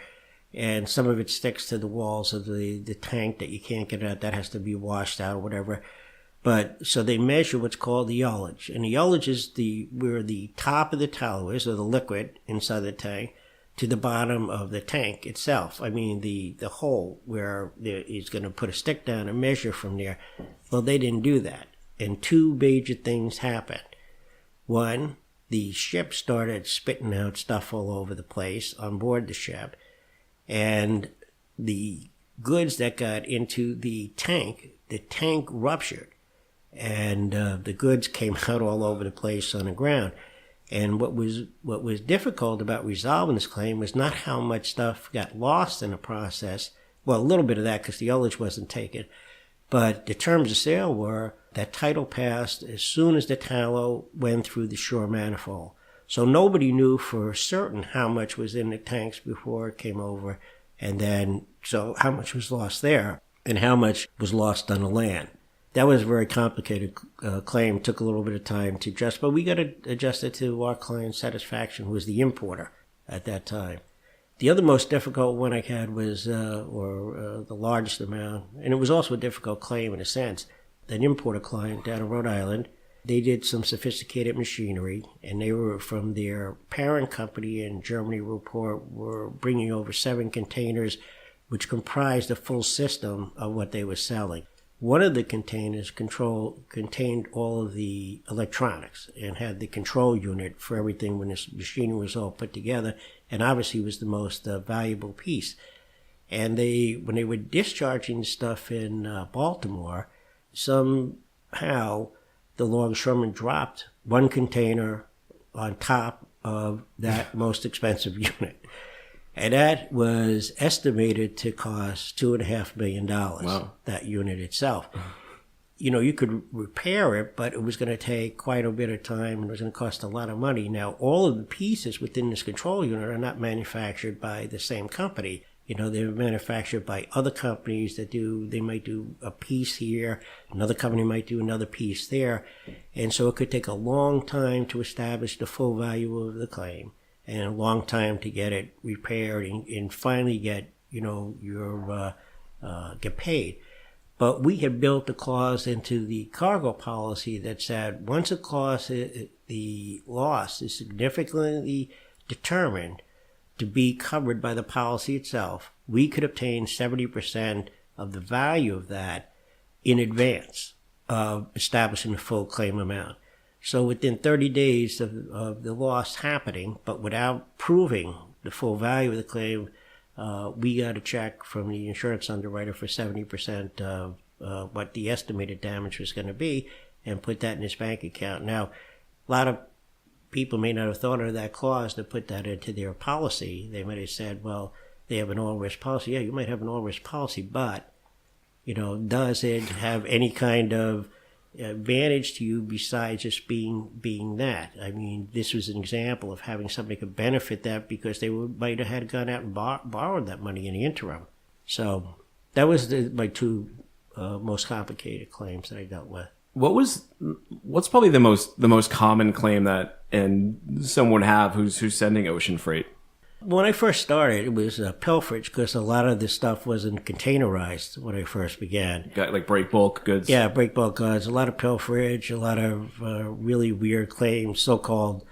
and some of it sticks to the walls of the tank that you can't get out. That has to be washed out or whatever. But so they measure what's called the ullage, and the ullage is where the top of the tallow is, or the liquid inside the tank, to the bottom of the tank itself. I mean, the hole where he's going to put a stick down and measure from there. Well, they didn't do that. And two major things happened. One, the ship started spitting out stuff all over the place on board the ship. And the goods that got into the tank ruptured. And the goods came out all over the place on the ground. And what was difficult about resolving this claim was not how much stuff got lost in the process. Well, a little bit of that because the ullage wasn't taken. But the terms of sale were that title passed as soon as the tallow went through the shore manifold. So nobody knew for certain how much was in the tanks before it came over. And then, so how much was lost there and how much was lost on the land. That was a very complicated claim. It took a little bit of time to adjust, but we got to adjust it to our client's satisfaction, who was the importer at that time. The other most difficult one I had was, the largest amount, and it was also a difficult claim in a sense, an importer client down in Rhode Island. They did some sophisticated machinery, and they were from their parent company in Germany, were bringing over 7 containers, which comprised a full system of what they were selling. One of the containers contained all of the electronics and had the control unit for everything when this machinery was all put together, and obviously was the most valuable piece. And when they were discharging stuff in Baltimore, somehow the longshoreman dropped one container on top of that most expensive unit. And that was estimated to cost $2.5 million, wow, that unit itself. You could repair it, but it was going to take quite a bit of time and it was going to cost a lot of money. Now, all of the pieces within this control unit are not manufactured by the same company. They're manufactured by other companies they might do a piece here, another company might do another piece there. And so it could take a long time to establish the full value of the claim, and a long time to get it repaired and finally get get paid. But we had built a clause into the cargo policy that said once the loss is significantly determined to be covered by the policy itself, we could obtain 70% of the value of that in advance of establishing the full claim amount. So within 30 days of the loss happening, but without proving the full value of the claim, we got a check from the insurance underwriter for 70% of what the estimated damage was going to be, and put that in his bank account. Now, a lot of people may not have thought of that clause to put that into their policy. They might have said, well, they have an all-risk policy. Yeah, you might have an all-risk policy, but, does it have any kind of advantage to you besides just being that? I mean, this was an example of having somebody could benefit that because they might have had gone out and borrowed that money in the interim. So that was my two most complicated claims that I dealt with. What's probably the most common claim that someone would have who's sending ocean freight? When I first started, it was pilferage because a lot of this stuff wasn't containerized when I first began. Got like break bulk goods. Yeah, break bulk goods, a lot of pilferage, a lot of really weird claims, so-called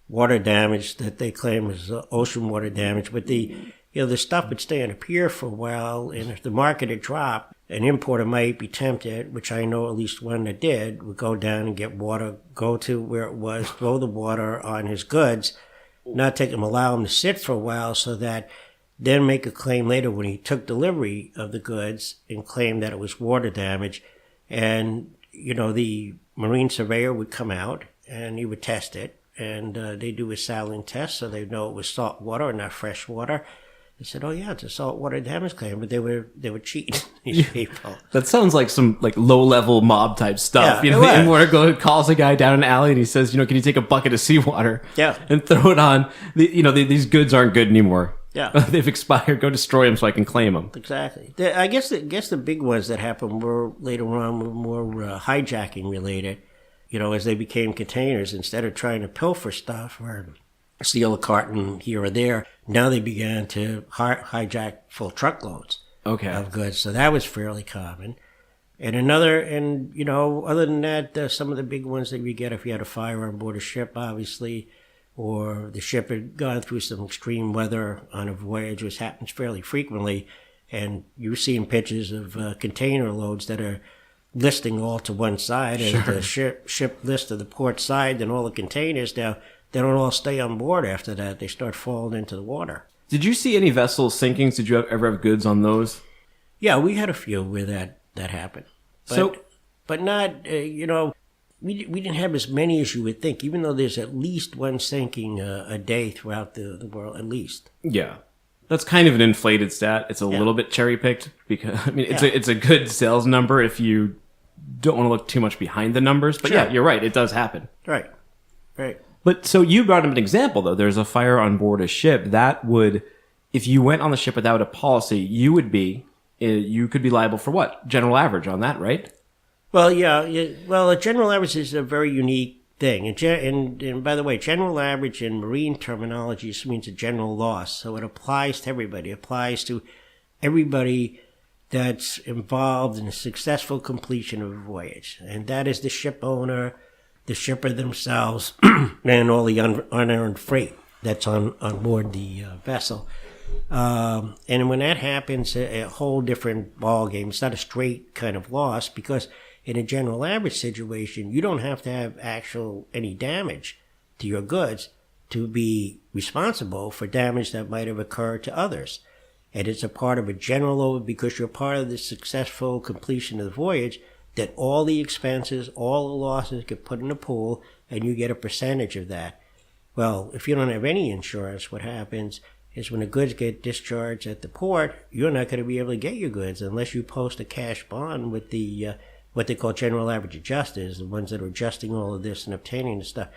water damage that they claim is ocean water damage. But the stuff would stay on a pier for a while, and if the market had dropped, an importer might be tempted, which I know at least one that did, would go down and get water, go to where it was, throw the water on his goods, not allow him to sit for a while so that then make a claim later when he took delivery of the goods and claim that it was water damage. And, the marine surveyor would come out and he would test it. And they do a saline test so they know it was salt water and not fresh water. They said, "Oh yeah, it's a saltwater damage claim," but they were cheating these people. That sounds like some low level mob type stuff. Yeah, the importer calls a guy down an alley and he says, "Can you take a bucket of seawater? Yeah. And throw it on? These goods aren't good anymore. Yeah, they've expired. Go destroy them so I can claim them." Exactly. I guess the big ones that happened were later on were more hijacking related. As they became containers, instead of trying to pilfer stuff or steal a carton here or there, now they began to hijack full truckloads of goods. So that was fairly common. And other than that, some of the big ones that you get if you had a fire on board a ship, obviously, or the ship had gone through some extreme weather on a voyage, which happens fairly frequently, and you're seeing pictures of container loads that are listing all to one side, and the ship lists to the port side, and all the containers now, they don't all stay on board after that. They start falling into the water. Did you see any vessel sinkings? Did you ever have goods on those? Yeah, we had a few where that happened. But not, we didn't have as many as you would think, even though there's at least one sinking a day throughout the world, at least. Yeah. That's kind of an inflated stat. It's a little bit cherry-picked because, it's a good sales number if you don't want to look too much behind the numbers. But yeah, you're right. It does happen. Right. But so you brought up an example, though. There's a fire on board a ship. That would, if you went on the ship without a policy, you could be liable for what? General average on that, right? Well, yeah. Well, a general average is a very unique thing. And by the way, general average in marine terminology just means a general loss. So it applies to everybody. It applies to everybody that's involved in the successful completion of a voyage. And that is the ship owner, the shipper themselves, and all the unearned freight that's on board the vessel. And when that happens, a whole different ballgame. It's not a straight kind of loss because in a general average situation, you don't have to have any damage to your goods to be responsible for damage that might have occurred to others. And it's a part of a general over because you're part of the successful completion of the voyage, that all the expenses, all the losses get put in a pool and you get a percentage of that. Well, if you don't have any insurance, what happens is when the goods get discharged at the port, you're not going to be able to get your goods unless you post a cash bond with the what they call general average adjusters, the ones that are adjusting all of this and obtaining the stuff.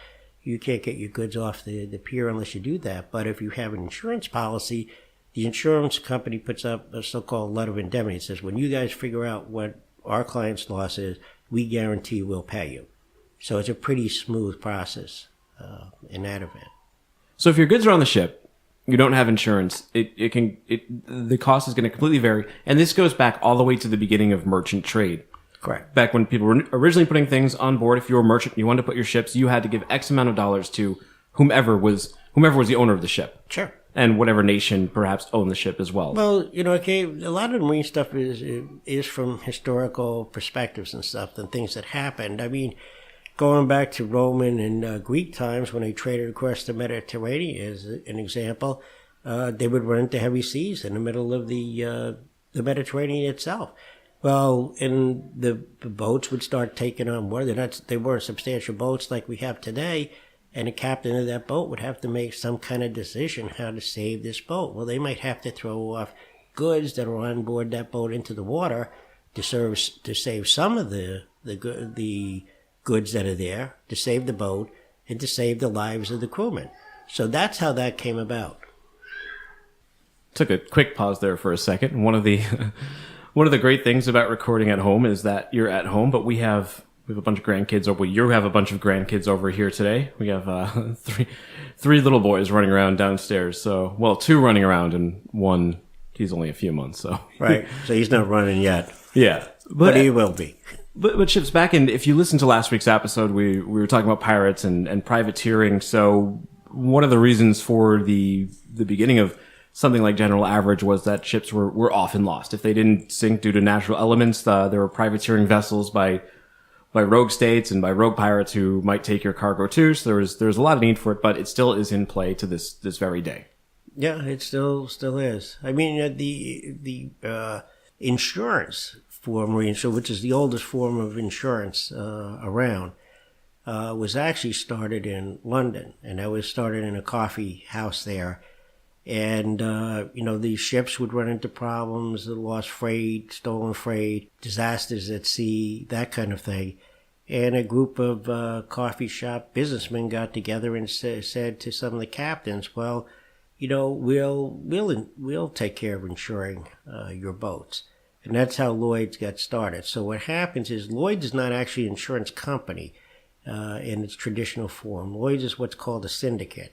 You can't get your goods off the pier unless you do that. But if you have an insurance policy, the insurance company puts up a so-called letter of indemnity. It says, when you guys figure out what our client's loss is, we guarantee we'll pay you. So it's a pretty smooth process in that event. So if your goods are on the ship, you don't have insurance, the cost is going to completely vary. And this goes back all the way to the beginning of merchant trade. Correct. Back when people were originally putting things on board, if you were a merchant, you wanted to put your ships, you had to give X amount of dollars to whomever was the owner of the ship. Sure. And whatever nation perhaps owned the ship as well. Well, okay, a lot of the marine stuff is from historical perspectives and stuff and things that happened. I mean, going back to Roman and Greek times when they traded across the Mediterranean as an example, they would run into heavy seas in the middle of the Mediterranean itself. Well, and the boats would start taking on water. They weren't substantial boats like we have today. And the captain of that boat would have to make some kind of decision how to save this boat. Well, they might have to throw off goods that are on board that boat into the water to save some of the goods that are there, to save the boat, and to save the lives of the crewmen. So that's how that came about. Took a quick pause there for a second. One of the great things about recording at home is that you're at home, but we have We have a bunch of grandkids over. You have a bunch of grandkids over here today. We have three little boys running around downstairs. So, well, 2 running around and 1, he's only a few months. So Right. So he's not running yet. Yeah, But he will be. But Chips, back in, if you listen to last week's episode, we were talking about pirates and privateering. So one of the reasons for the beginning of something like General Average was that ships were often lost. If they didn't sink due to natural elements, there were privateering vessels by rogue states and by rogue pirates who might take your cargo too. So there's a lot of need for it, but it still is in play to this very day. Yeah, it still is. I mean, the insurance for marine, which is the oldest form of insurance around, was actually started in London, and that was started in a coffee house there. And, these ships would run into problems, lost freight, stolen freight, disasters at sea, that kind of thing. And a group of coffee shop businessmen got together and said to some of the captains, well, we'll take care of insuring your boats. And that's how Lloyd's got started. So what happens is Lloyd's is not actually an insurance company in its traditional form. Lloyd's is what's called a syndicate.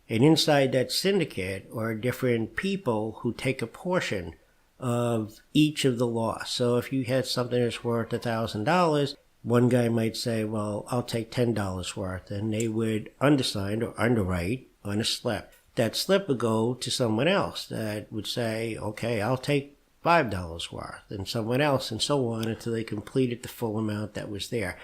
And inside that syndicate are different people who take a portion of each of the loss. So if you had something that's worth $1,000, one guy might say, well, I'll take $10 worth. And they would undersign or underwrite on a slip. That slip would go to someone else that would say, okay, I'll take $5 worth, and someone else, and so on until they completed the full amount that was there.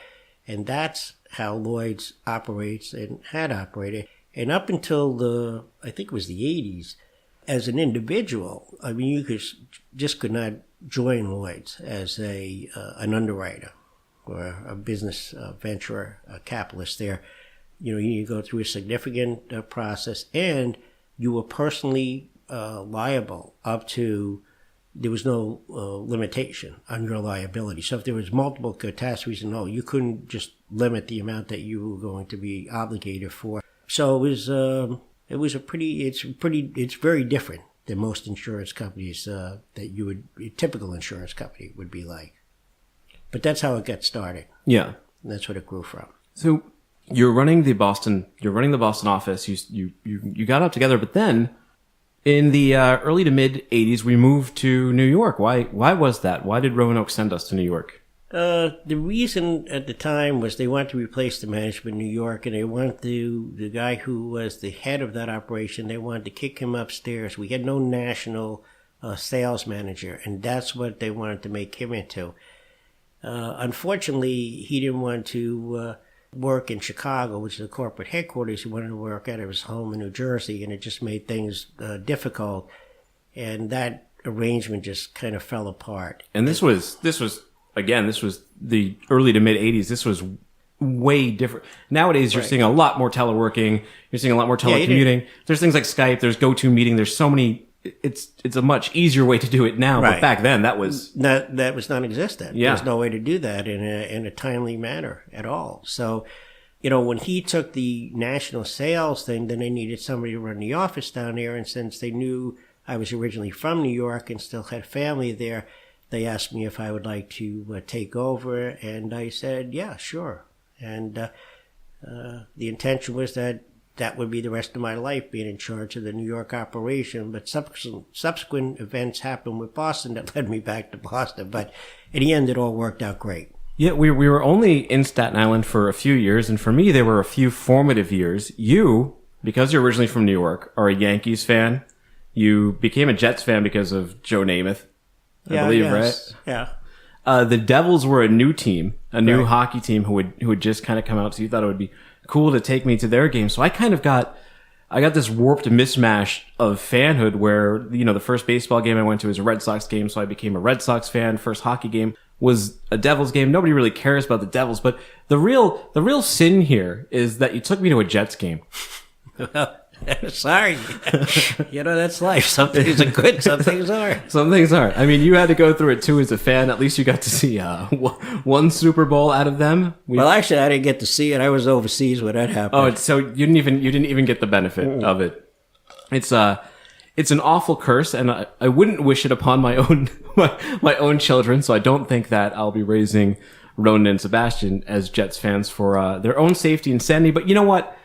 And that's how Lloyd's operates and had operated. And up until I think it was the 80s, as an individual, I mean, you could not join Lloyd's as an underwriter or a business venture, a capitalist there. You go through a significant process, and you were personally liable up to, there was no limitation on your liability. So if there was multiple catastrophes, you couldn't just limit the amount that you were going to be obligated for. So it's very different than most insurance companies that a typical insurance company would be like. But that's how it got started. Yeah. And that's what it grew from. So you're running the Boston office. You got up together, but then in the early to mid 80s, we moved to New York. Why was that? Why did Roanoke send us to New York? The reason at the time was they wanted to replace the management in New York, and they wanted the guy who was the head of that operation, they wanted to kick him upstairs. We had no national sales manager, and that's what they wanted to make him into. Unfortunately, he didn't want to work in Chicago, which is the corporate headquarters. He wanted to work out of his home in New Jersey, and it just made things difficult. And that arrangement just kind of fell apart. And this was the early to mid 80s. This was way different. Nowadays, you're seeing a lot more teleworking. You're seeing a lot more telecommuting. There's things like Skype. There's GoToMeeting. There's so many. It's a much easier way to do it now. But back then, that was non-existent. Yeah. There's no way to do that in a timely manner at all. So, when he took the national sales thing, then they needed somebody to run the office down there. And since they knew I was originally from New York and still had family there, they asked me if I would like to take over, and I said, yeah, sure. And the intention was that would be the rest of my life, being in charge of the New York operation. But subsequent events happened with Boston that led me back to Boston. But in the end, it all worked out great. Yeah, we were only in Staten Island for a few years, and for me, there were a few formative years. You, because you're originally from New York, are a Yankees fan. You became a Jets fan because of Joe Namath. I believe, right? Yeah. The Devils were a new team, a new hockey team who had just kind of come out. So you thought it would be cool to take me to their game. So I kind of got this warped mismatch of fanhood where, the first baseball game I went to was a Red Sox game. So I became a Red Sox fan. First hockey game was a Devils game. Nobody really cares about the Devils, but the real sin here is that you took me to a Jets game. Sorry. That's life. Some things are good, some things aren't. Some things aren't. I mean, you had to go through it too as a fan. At least you got to see one Super Bowl out of them. Well, actually, I didn't get to see it. I was overseas when that happened. Oh, so you didn't even get the benefit of it. It's an awful curse, and I wouldn't wish it upon my own my own children. So I don't think that I'll be raising Ronan and Sebastian as Jets fans for their own safety and sanity. But you know what?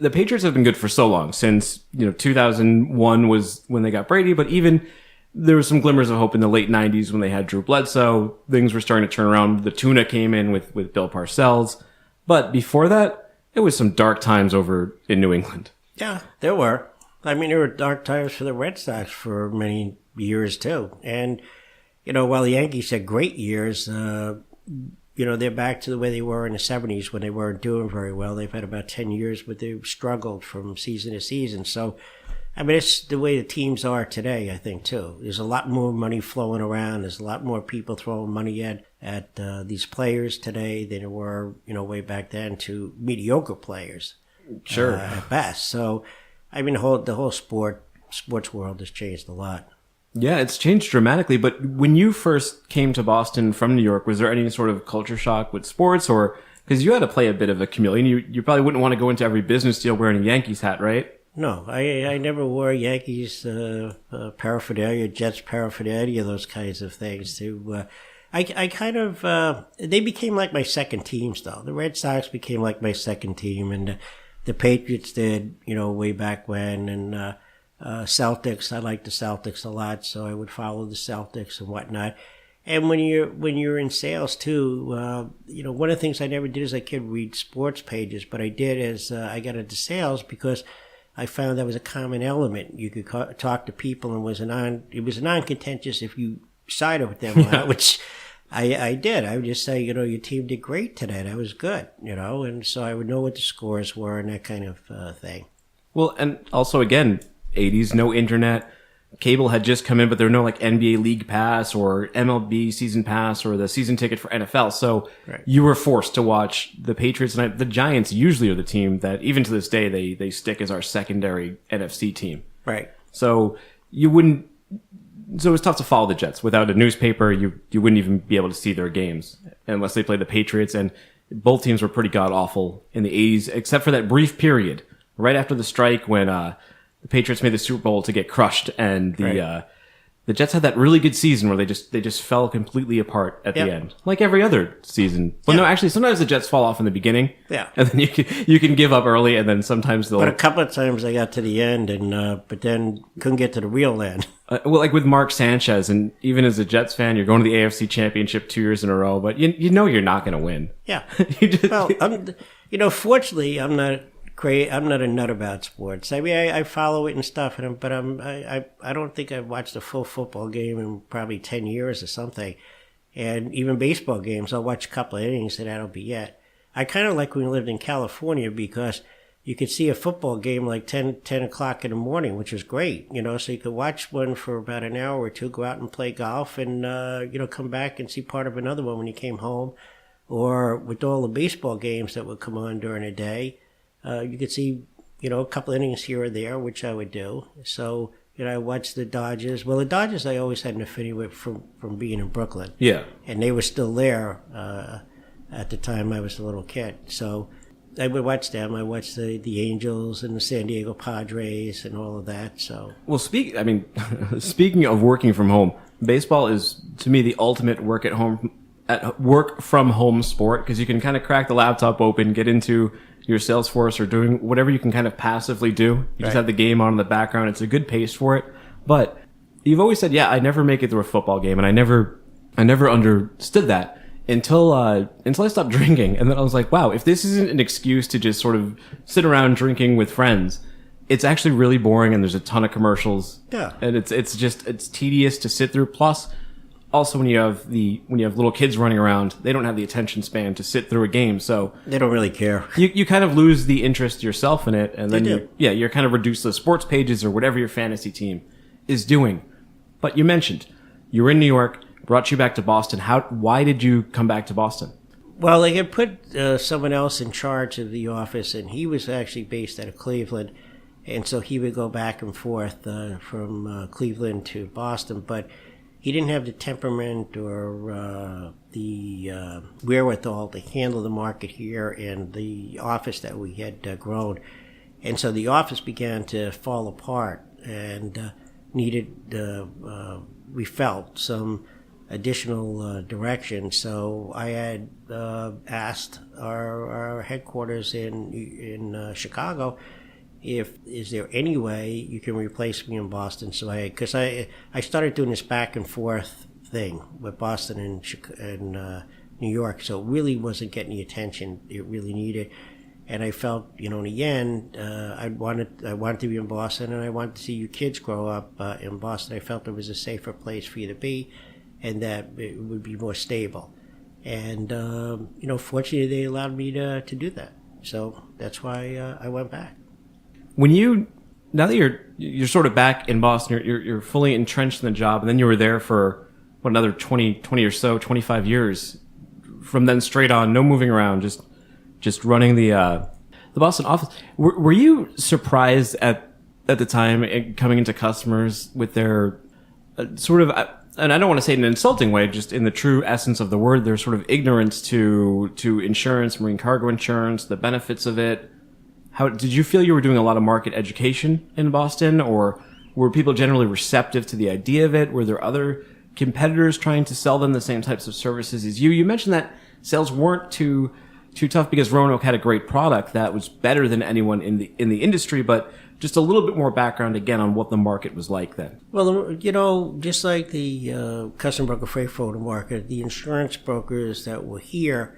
The Patriots have been good for so long, since 2001 was when they got Brady, but even there were some glimmers of hope in the late 90s when they had Drew Bledsoe. Things were starting to turn around. The tuna came in with Bill Parcells. But before that, it was some dark times over in New England. Yeah, there were. I mean, there were dark times for the Red Sox for many years, too. And, while the Yankees had great years, they're back to the way they were in the 70s when they weren't doing very well. They've had about 10 years, but they've struggled from season to season. So, I mean, it's the way the teams are today, I think, too. There's a lot more money flowing around. There's a lot more people throwing money at these players today than there were, way back then, to mediocre players. Sure. At best. So, I mean, the whole sports world has changed a lot. Yeah, it's changed dramatically. But when you first came to Boston from New York, was there any sort of culture shock with sports? Or, because you had to play a bit of a chameleon, you probably wouldn't want to go into every business deal wearing a Yankees hat, right? No, I never wore Yankees paraphernalia, Jets paraphernalia, those kinds of things. I kind of, they became like my second teams, though. The Red Sox became like my second team, and the Patriots did, way back when, and Celtics, I liked the Celtics a lot, so I would follow the Celtics and whatnot. And when you're in sales too, one of the things I never did as a kid read sports pages, but I did as I got into sales because I found that was a common element. You could talk to people, and it was non-contentious if you sided with them, which I did. I would just say, your team did great today. That was good, and so I would know what the scores were and that kind of thing. Well, and also, again, 80s, no internet. Cable had just come in, but there were no like NBA League Pass or MLB Season Pass or the season ticket for NFL. So You were forced to watch the Patriots. And the Giants usually are the team that, even to this day, they stick as our secondary NFC team. Right. So you wouldn't. So it was tough to follow the Jets. Without a newspaper, you wouldn't even be able to see their games unless they played the Patriots. And both teams were pretty god awful in the 80s, except for that brief period right after the strike when the Patriots made the Super Bowl to get crushed, and the Jets had that really good season where they just fell completely apart at the end, like every other season. Well, no, actually, sometimes the Jets fall off in the beginning, and then you can give up early, and then sometimes they'll. But a couple of times I got to the end, and but then couldn't get to the real end. Well, like with Mark Sanchez, and even as a Jets fan, you're going to the AFC Championship 2 years in a row, but you know you're not going to win. Yeah. Well, fortunately, I'm not a nut about sports. I mean, I follow it and stuff, but I don't think I've watched a full football game in probably 10 years or something. And even baseball games, I'll watch a couple of innings, and that'll be it. I kind of like when we lived in California because you could see a football game like 10 o'clock in the morning, which was great, so you could watch one for about an hour or two, go out and play golf, and, come back and see part of another one when you came home. Or with all the baseball games that would come on during the day, you could see, a couple innings here or there, which I would do. So, I watched the Dodgers. Well, the Dodgers I always had an affinity with from being in Brooklyn. Yeah. And they were still there at the time I was a little kid. So I would watch them. I watched the Angels and the San Diego Padres and all of that. So. Well, speaking of working from home, baseball is, to me, the ultimate work from home sport, because you can kind of crack the laptop open, get into your Salesforce or doing whatever you can kind of passively do. You just have the game on in the background. It's a good pace for it. But you've always said, I never make it through a football game, and I never understood that until I stopped drinking. And then I was like, wow, if this isn't an excuse to just sort of sit around drinking with friends, it's actually really boring, and there's a ton of commercials. Yeah. And it's tedious to sit through. Plus, also, when you have little kids running around, they don't have the attention span to sit through a game, so they don't really care. You kind of lose the interest yourself in it, and then you're kind of reduced to sports pages or whatever your fantasy team is doing. But you mentioned you were in New York, brought you back to Boston. Why did you come back to Boston? Well, they had put someone else in charge of the office, and he was actually based out of Cleveland, and so he would go back and forth from Cleveland to Boston, but he didn't have the temperament or the wherewithal to handle the market here and the office that we had grown. And so the office began to fall apart and needed, we felt, some additional direction. So I had asked our headquarters in Chicago, is there any way you can replace me in Boston? So because I started doing this back and forth thing with Boston and New York, so it really wasn't getting the attention it really needed. And I felt, in the end, I wanted to be in Boston, and I wanted to see you kids grow up in Boston. I felt it was a safer place for you to be, and that it would be more stable. And fortunately, they allowed me to do that. So that's why I went back. Now that you're sort of back in Boston, you're fully entrenched in the job, and then you were there for another 20 or so, 25 years. From then straight on, no moving around, just running the Boston office. Were you surprised at the time coming into customers with their sort of, and I don't want to say it in an insulting way, just in the true essence of the word, their sort of ignorance to insurance, marine cargo insurance, the benefits of it? How did you feel you were doing a lot of market education in Boston, or were people generally receptive to the idea of it? Were there other competitors trying to sell them the same types of services as you? You mentioned that sales weren't too tough because Roanoke had a great product that was better than anyone in the industry, but just a little bit more background again on what the market was like then. Well, just like the custom broker freight forwarder market, the insurance brokers that were here,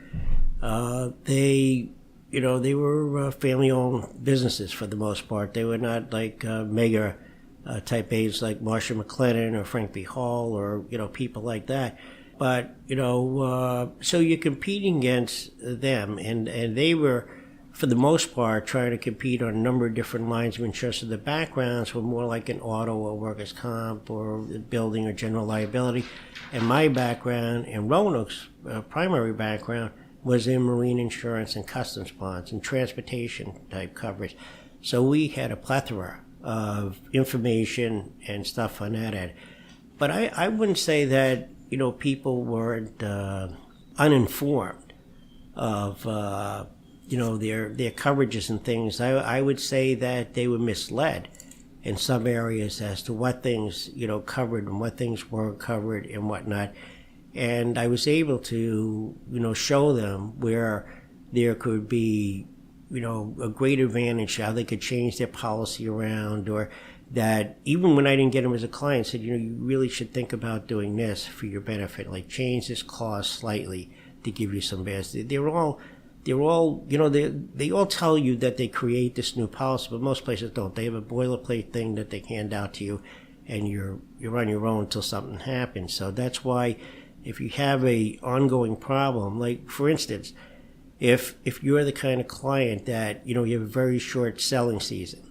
they were family-owned businesses for the most part. They were not like mega type A's like Marsh & McLennan or Frank B. Hall or, people like that. But, so you're competing against them, and they were, for the most part, trying to compete on a number of different lines of insurance. So the backgrounds were more like an auto or workers' comp or building or general liability. And my background and Roanoke's primary background was in marine insurance and customs bonds and transportation type coverage. So we had a plethora of information and stuff on that end. But I wouldn't say that, people weren't uninformed of, their coverages and things. I would say that they were misled in some areas as to what things, covered and what things weren't covered and whatnot. And I was able to, show them where there could be, a great advantage, how they could change their policy around, or that even when I didn't get them as a client, said, you really should think about doing this for your benefit, like change this clause slightly to give you some benefits. They all, they all tell you that they create this new policy, but most places don't. They have a boilerplate thing that they hand out to you, and you're on your own until something happens. So that's why if you have a ongoing problem, like for instance, if you're the kind of client that, you have a very short selling season,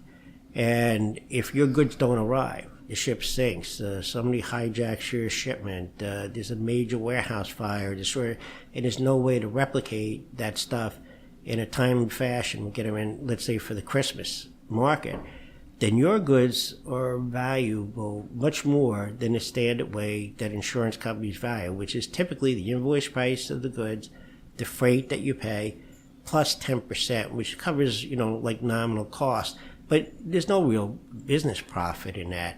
and if your goods don't arrive, the ship sinks, somebody hijacks your shipment, there's a major warehouse fire, and there's no way to replicate that stuff in a timely fashion, get them in, let's say, for the Christmas market, then your goods are valuable much more than the standard way that insurance companies value, which is typically the invoice price of the goods, the freight that you pay, plus 10%, which covers, like nominal cost. But there's no real business profit in that.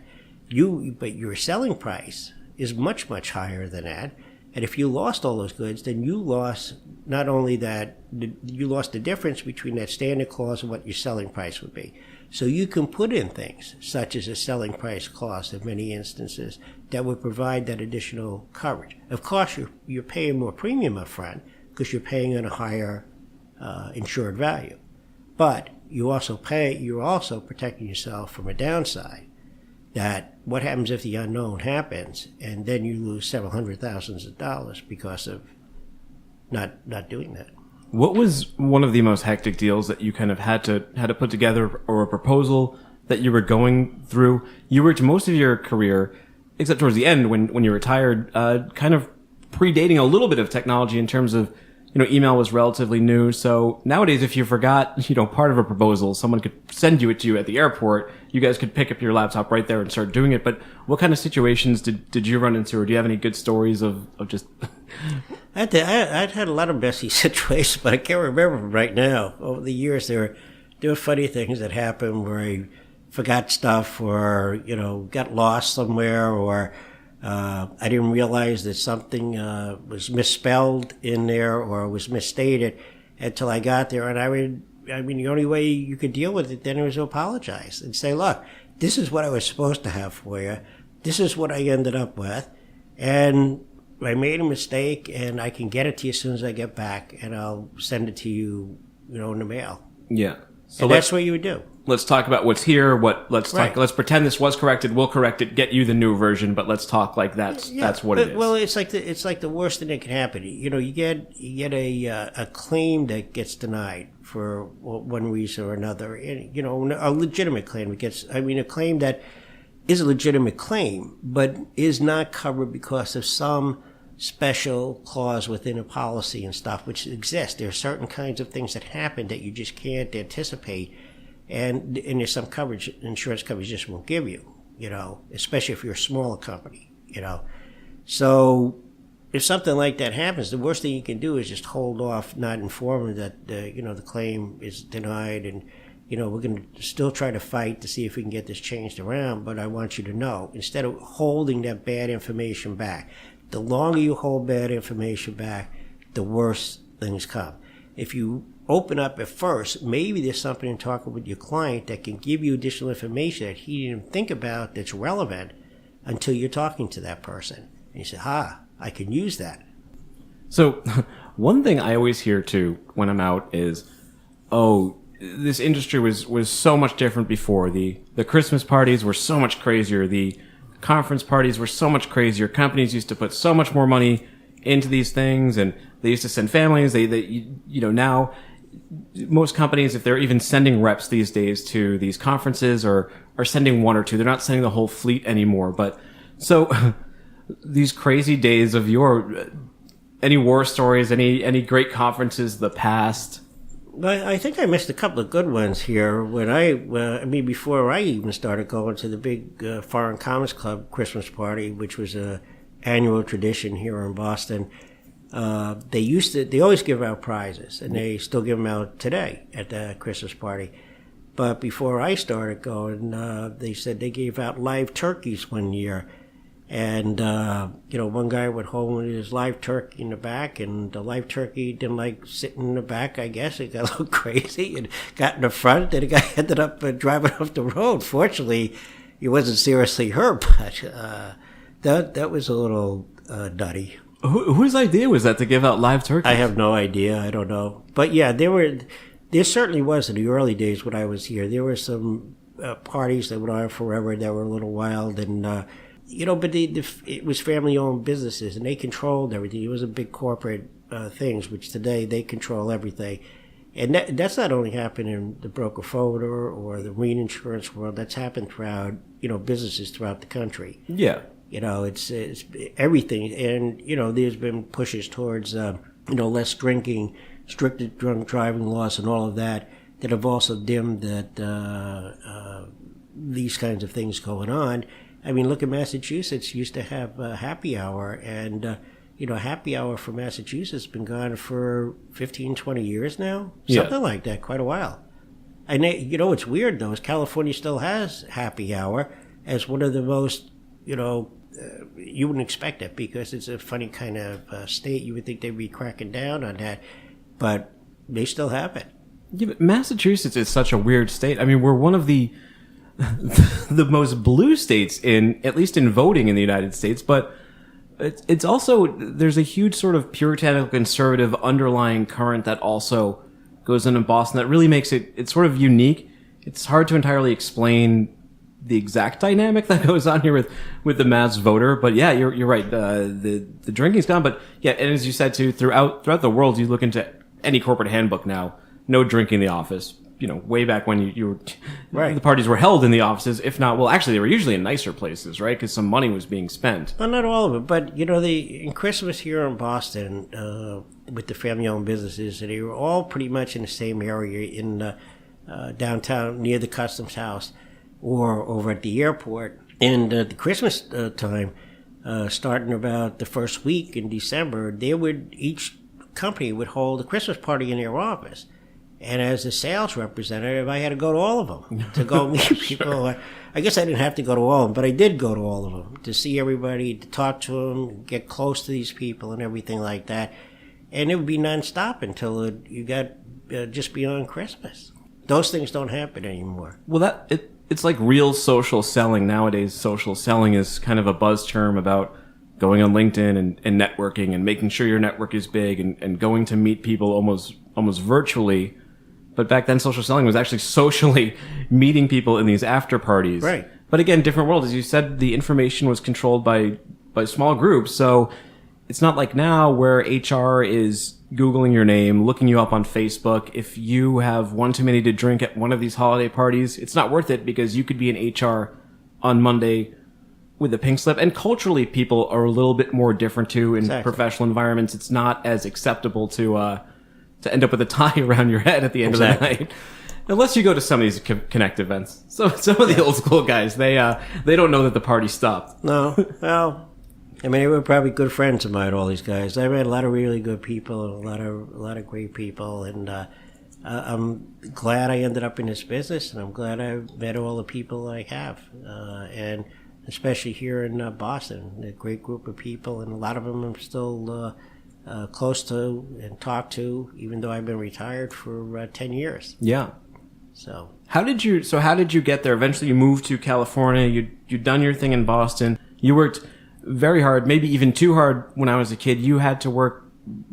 But your selling price is much, much higher than that. And if you lost all those goods, then you lost not only that, you lost the difference between that standard clause and what your selling price would be. So you can put in things such as a selling price clause in many instances that would provide that additional coverage. Of course, you're paying more premium up front because you're paying on a higher insured value. But you're also protecting yourself from a downside. That what happens if the unknown happens, and then you lose several $100,000s because of not doing that. What was one of the most hectic deals that you kind of had to put together, or a proposal that you were going through? You worked most of your career, except towards the end when you retired, kind of predating a little bit of technology in terms of, email was relatively new. So nowadays, if you forgot, part of a proposal, someone could send it to you at the airport. You guys could pick up your laptop right there and start doing it. But what kind of situations did you run into, or do you have any good stories of just? I'd had a lot of messy situations, but I can't remember them right now. Over the years, there were funny things that happened where I forgot stuff, or got lost somewhere, or I didn't realize that something was misspelled in there or was misstated until I got there. And the only way you could deal with it then was to apologize and say, look, this is what I was supposed to have for you. This is what I ended up with. And I made a mistake, and I can get it to you as soon as I get back, and I'll send it to you, in the mail. Yeah. So And that's what you would do. Let's talk about what's here. Let's pretend this was corrected. We'll correct it. Get you the new version, but let's talk like that's what it is. Well, it's like the worst thing that can happen. You get a claim that gets denied for one reason or another. And, a legitimate claim a claim that is a legitimate claim, but is not covered because of some special clause within a policy and stuff, which exists. There are certain kinds of things that happen that you just can't anticipate. And there's some insurance coverage just won't give you, especially if you're a smaller company, So if something like that happens, the worst thing you can do is just hold off, not informing that, the claim is denied, and, we're going to still try to fight to see if we can get this changed around, but I want you to know, instead of holding that bad information back, the longer you hold bad information back, the worse things come. If you open up at first, maybe there's something in talking with your client that can give you additional information that he didn't think about that's relevant until you're talking to that person. And you say, I can use that. So one thing I always hear too when I'm out is, this industry was so much different before. The Christmas parties were so much crazier. The conference parties were so much crazier. Companies used to put so much more money into these things, and they used to send families. Now most companies, if they're even sending reps these days to these conferences, or are sending one or two, they're not sending the whole fleet anymore. But so these crazy days of any war stories, any great conferences, the past. I think I missed a couple of good ones here before I even started going to the big Foreign Commerce Club Christmas party, which was a annual tradition here in Boston. They always give out prizes, and they still give them out today at the Christmas party. But before I started going, they said they gave out live turkeys one year. And, one guy went home with his live turkey in the back, and the live turkey didn't like sitting in the back, I guess. It got a little crazy and got in the front, and the guy ended up driving off the road. Fortunately, he wasn't seriously hurt, but that was a little nutty. Whose idea was that to give out live turkeys? I have no idea. I don't know. But, yeah, there certainly was in the early days when I was here. There were some parties that went on forever that were a little wild, and but it was family-owned businesses, and they controlled everything. It was a big corporate things, which today they control everything. And that's not only happened in the broker folder or the marine insurance world. That's happened throughout, businesses throughout the country. Yeah. It's everything. And, there's been pushes towards, less drinking, stricter drunk driving laws and all of that have also dimmed that these kinds of things going on. I mean, look at Massachusetts. Used to have happy hour, and happy hour for Massachusetts has been gone for 15, 20 years now, something like that, quite a while. And what's weird though is California still has happy hour as one of the most, you wouldn't expect it because it's a funny kind of state. You would think they'd be cracking down on that, but they still have it. Yeah, but Massachusetts is such a weird state. I mean, we're one of the most blue states at least in voting in the United States, but it's also, there's a huge sort of puritanical conservative underlying current that also goes on in Boston that really makes it's sort of unique. It's hard to entirely explain the exact dynamic that goes on here with the mass voter, but yeah, you're right. The drinking's gone, but yeah, and as you said too, throughout the world, you look into any corporate handbook now, no drinking in the office. Way back when you were, right. The parties were held in the offices. If not, well, actually, they were usually in nicer places, right? Because some money was being spent. Well, not all of it, but in Christmas here in Boston, with the family-owned businesses, they were all pretty much in the same area in downtown near the customs house or over at the airport. And the Christmas time, starting about the first week in December, each company would hold a Christmas party in their office. And as a sales representative, I had to go to all of them to go meet people. I guess I didn't have to go to all of them, but I did go to all of them to see everybody, to talk to them, get close to these people and everything like that. And it would be nonstop until you got just beyond Christmas. Those things don't happen anymore. Well, it's like real social selling nowadays. Social selling is kind of a buzz term about going on LinkedIn and networking and making sure your network is big and going to meet people almost virtually. But back then, social selling was actually socially meeting people in these after parties. Right. But again, different world. As you said, the information was controlled by small groups. So it's not like now where HR is Googling your name, looking you up on Facebook. If you have one too many to drink at one of these holiday parties, it's not worth it because you could be in HR on Monday with a pink slip. And culturally, people are a little bit more different too in professional environments. It's not as acceptable to end up with a tie around your head at the end of the night. Unless you go to some of these Connect events. So some of the old school guys, they don't know that the party stopped. No, well, I mean, they were probably good friends of mine, all these guys. I met a lot of really good people, and a lot of great people, and I'm glad I ended up in this business, and I'm glad I met all the people I have, and especially here in Boston, a great group of people, and a lot of them I'm still close to and talk to, even though I've been retired for 10 years. Yeah. So how did you get there? Eventually you moved to California. You'd done your thing in Boston. You worked very hard, maybe even too hard when I was a kid. You had to work,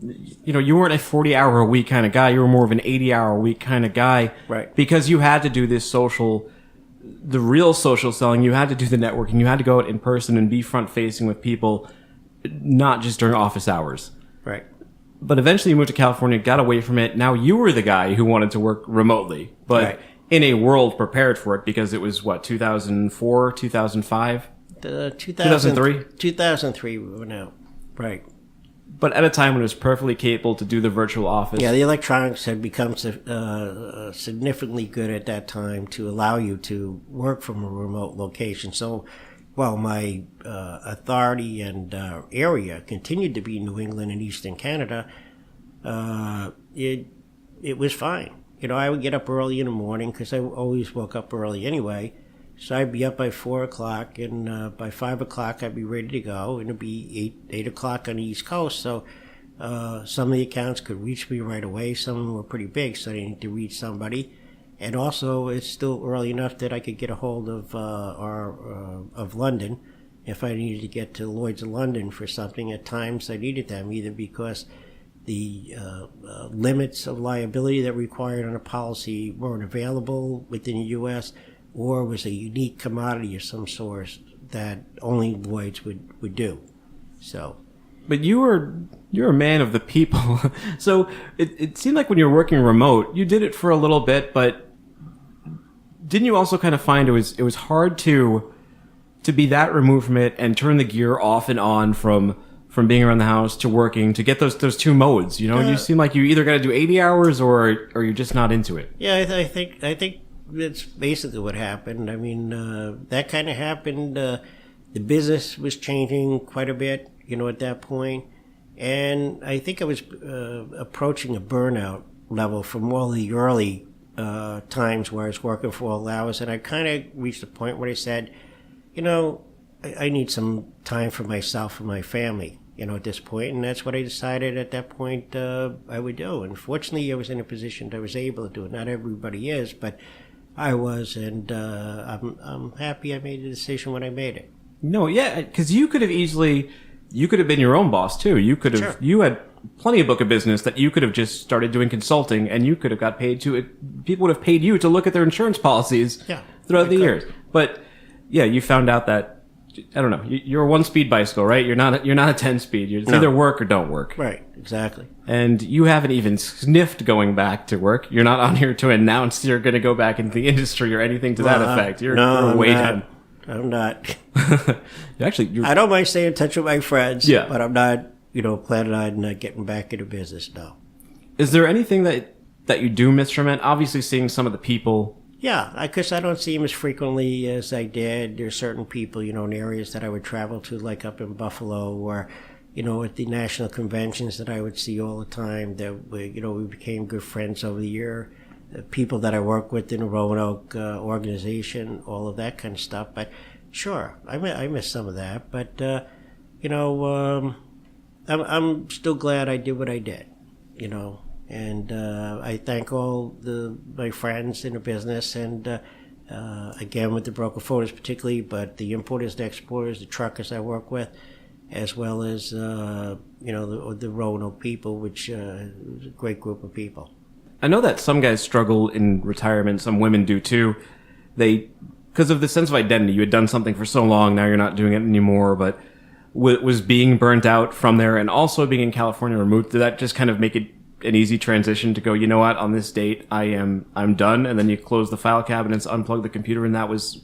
you weren't a 40-hour-a-week kind of guy. You were more of an 80-hour-a-week kind of guy. Right. Because you had to do the real social selling. You had to do the networking. You had to go out in person and be front-facing with people, not just during office hours. Right. But eventually you moved to California, got away from it. Now you were the guy who wanted to work remotely, but in a world prepared for it because it was, 2004, 2005? 2003? 2003 we went out. Right. But at a time when it was perfectly capable to do the virtual office. Yeah, the electronics had become significantly good at that time to allow you to work from a remote location. So while my authority and area continued to be New England and Eastern Canada, it was fine. I would get up early in the morning because I always woke up early anyway. So I'd be up by 4 o'clock, and by 5 o'clock I'd be ready to go, and it'd be 8 o'clock on the East Coast. So some of the accounts could reach me right away. Some of them were pretty big, so I needed to reach somebody. And also, it's still early enough that I could get a hold of of London if I needed to get to Lloyds of London for something. At times, I needed them either because the limits of liability that required on a policy weren't available within the U.S., or was a unique commodity of some sort that only Lloyds would do. So, but you're a man of the people. So it seemed like when you were working remote, you did it for a little bit, but didn't you also kind of find it was hard to be that removed from it and turn the gear off and on from being around the house to working to get those two modes? You seem like you either got to do 80 hours or you're just not into it. Yeah, I think that's basically what happened. I mean, that kind of happened. The business was changing quite a bit, at that point. And I think I was approaching a burnout level from all the early times where I was working for all hours. And I kind of reached a point where I said, I need some time for myself and my family, at this point. And that's what I decided at that point I would do. And fortunately, I was in a position that I was able to do it. Not everybody is, but I was, and I'm happy I made the decision when I made it. No, yeah, because you could have been your own boss too. You could have, You had plenty of book of business that you could have just started doing consulting, and you could have got paid people would have paid you to look at their insurance policies throughout the years. But yeah, you found out that, I don't know, you're a 1-speed bicycle, right? You're not a 10-speed. It's either work or don't work. Right, exactly. And you haven't even sniffed going back to work. You're not on here to announce you're going to go back into the industry or anything to that effect. You're way down. I'm not. Actually, I don't mind staying in touch with my friends, but I'm not, planning on getting back into business, no. Is there anything that you do miss from it? Obviously, seeing some of the people. Yeah, because I don't see them as frequently as I did. There's certain people, in areas that I would travel to, like up in Buffalo, or, at the national conventions that I would see all the time. That we became good friends over the year. people that I work with in the Roanoke organization, all of that kind of stuff. But sure, I miss some of that. But I'm still glad I did what I did. And I thank all my friends in the business, and again with the broker photos particularly, but the importers, the exporters, the truckers I work with, as well as the Roanoke people, which is a great group of people. I know that some guys struggle in retirement. Some women do too. Because of the sense of identity. You had done something for so long, now you're not doing it anymore. But was being burnt out from there, and also being in California removed, did that just kind of make it an easy transition to go, you know what, on this date I'm done, and then you close the file cabinets, unplug the computer, and it was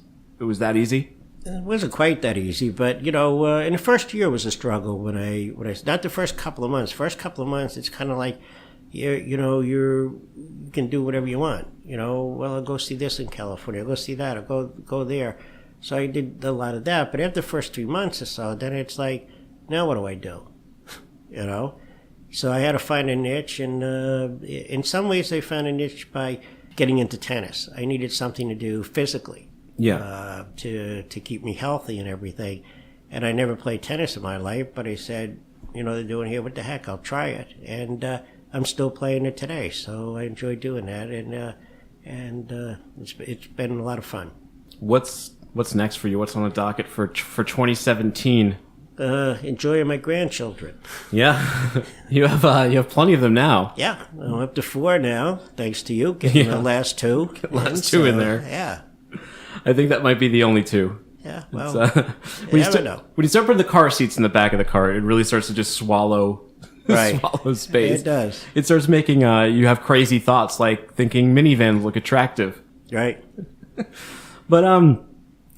that easy? It wasn't quite that easy, but in the first year was a struggle when I not the first couple of months. First couple of months, it's kind of like you can do whatever you want. Well, I'll go see this in California, I'll go see that, I'll go there. So I did a lot of that, but after the first 3 months or so, then it's like, now what do I do? So I had to find a niche, and in some ways I found a niche by getting into tennis. I needed something to do physically. Yeah. To keep me healthy and everything. And I never played tennis in my life, but I said, they're doing here, what the heck, I'll try it. And I'm still playing it today, so I enjoy doing that, and it's been a lot of fun. What's next for you? What's on the docket for 2017? Enjoying my grandchildren. Yeah, you have plenty of them now. Yeah, I'm up to 4 now, thanks to you getting the last 2. Two in there. Yeah. I think that might be the only 2. Yeah, well, when you start putting the car seats in the back of the car, it really starts to just swallow space. It does. It starts making you have crazy thoughts, like thinking minivans look attractive. Right. But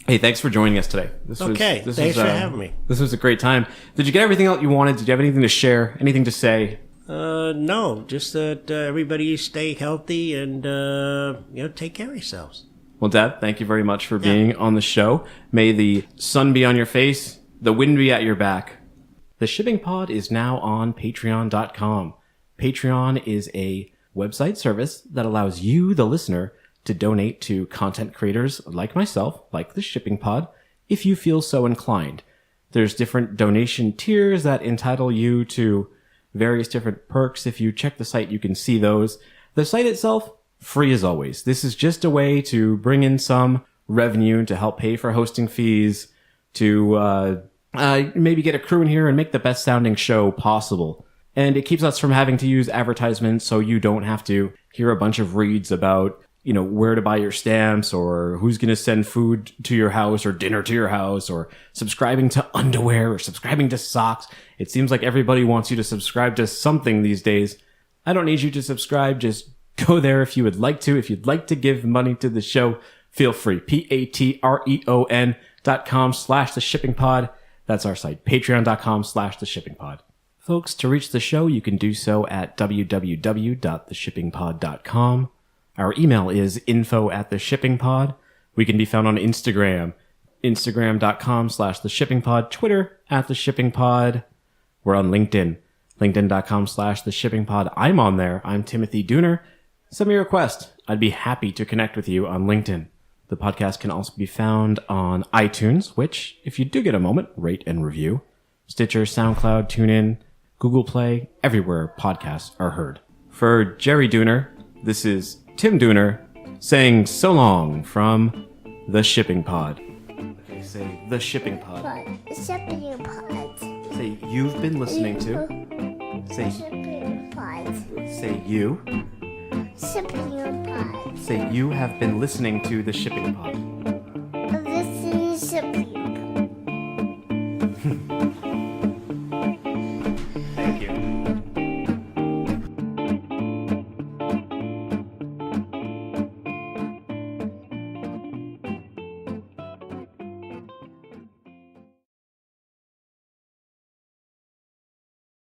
hey, thanks for joining us today. Thanks for having me. This was a great time. Did you get everything else you wanted? Did you have anything to share? Anything to say? No, just that everybody stay healthy and take care of yourselves. Well, Dad, thank you very much for being on the show. May the sun be on your face, the wind be at your back. The Shipping Pod is now on Patreon.com. Patreon is a website service that allows you, the listener, to donate to content creators like myself, like the Shipping Pod, if you feel so inclined. There's different donation tiers that entitle you to various different perks. If you check the site, you can see those. The site itself, free as always. This is just a way to bring in some revenue to help pay for hosting fees, to maybe get a crew in here and make the best sounding show possible. And it keeps us from having to use advertisements, so you don't have to hear a bunch of reads about, where to buy your stamps, or who's going to send food to your house or dinner to your house, or subscribing to underwear or subscribing to socks. It seems like everybody wants you to subscribe to something these days. I don't need you to subscribe. Just go there if you would like to. If you'd like to give money to the show, feel free. patreon.com/theshippingpod. That's our site. Patreon.com/theshippingpod. Folks, to reach the show, you can do so at www.theshippingpod.com. Our email is info@theshippingpod. We can be found on Instagram, instagram.com/theshippingpod, Twitter @theshippingpod. We're on LinkedIn, linkedin.com/theshippingpod. I'm on there. I'm Timothy Dooner. Send me a request. I'd be happy to connect with you on LinkedIn. The podcast can also be found on iTunes, which, if you do get a moment, rate and review. Stitcher, SoundCloud, TuneIn, Google Play, everywhere podcasts are heard. For Jerry Dooner, this is Tim Dooner saying so long from The Shipping Pod. Okay, say The Shipping Pod. Shipping Pod. Say you've been listening to. Say Shipping Pod. Say you. Shipping Pod. Say you have been listening to The Shipping Pod.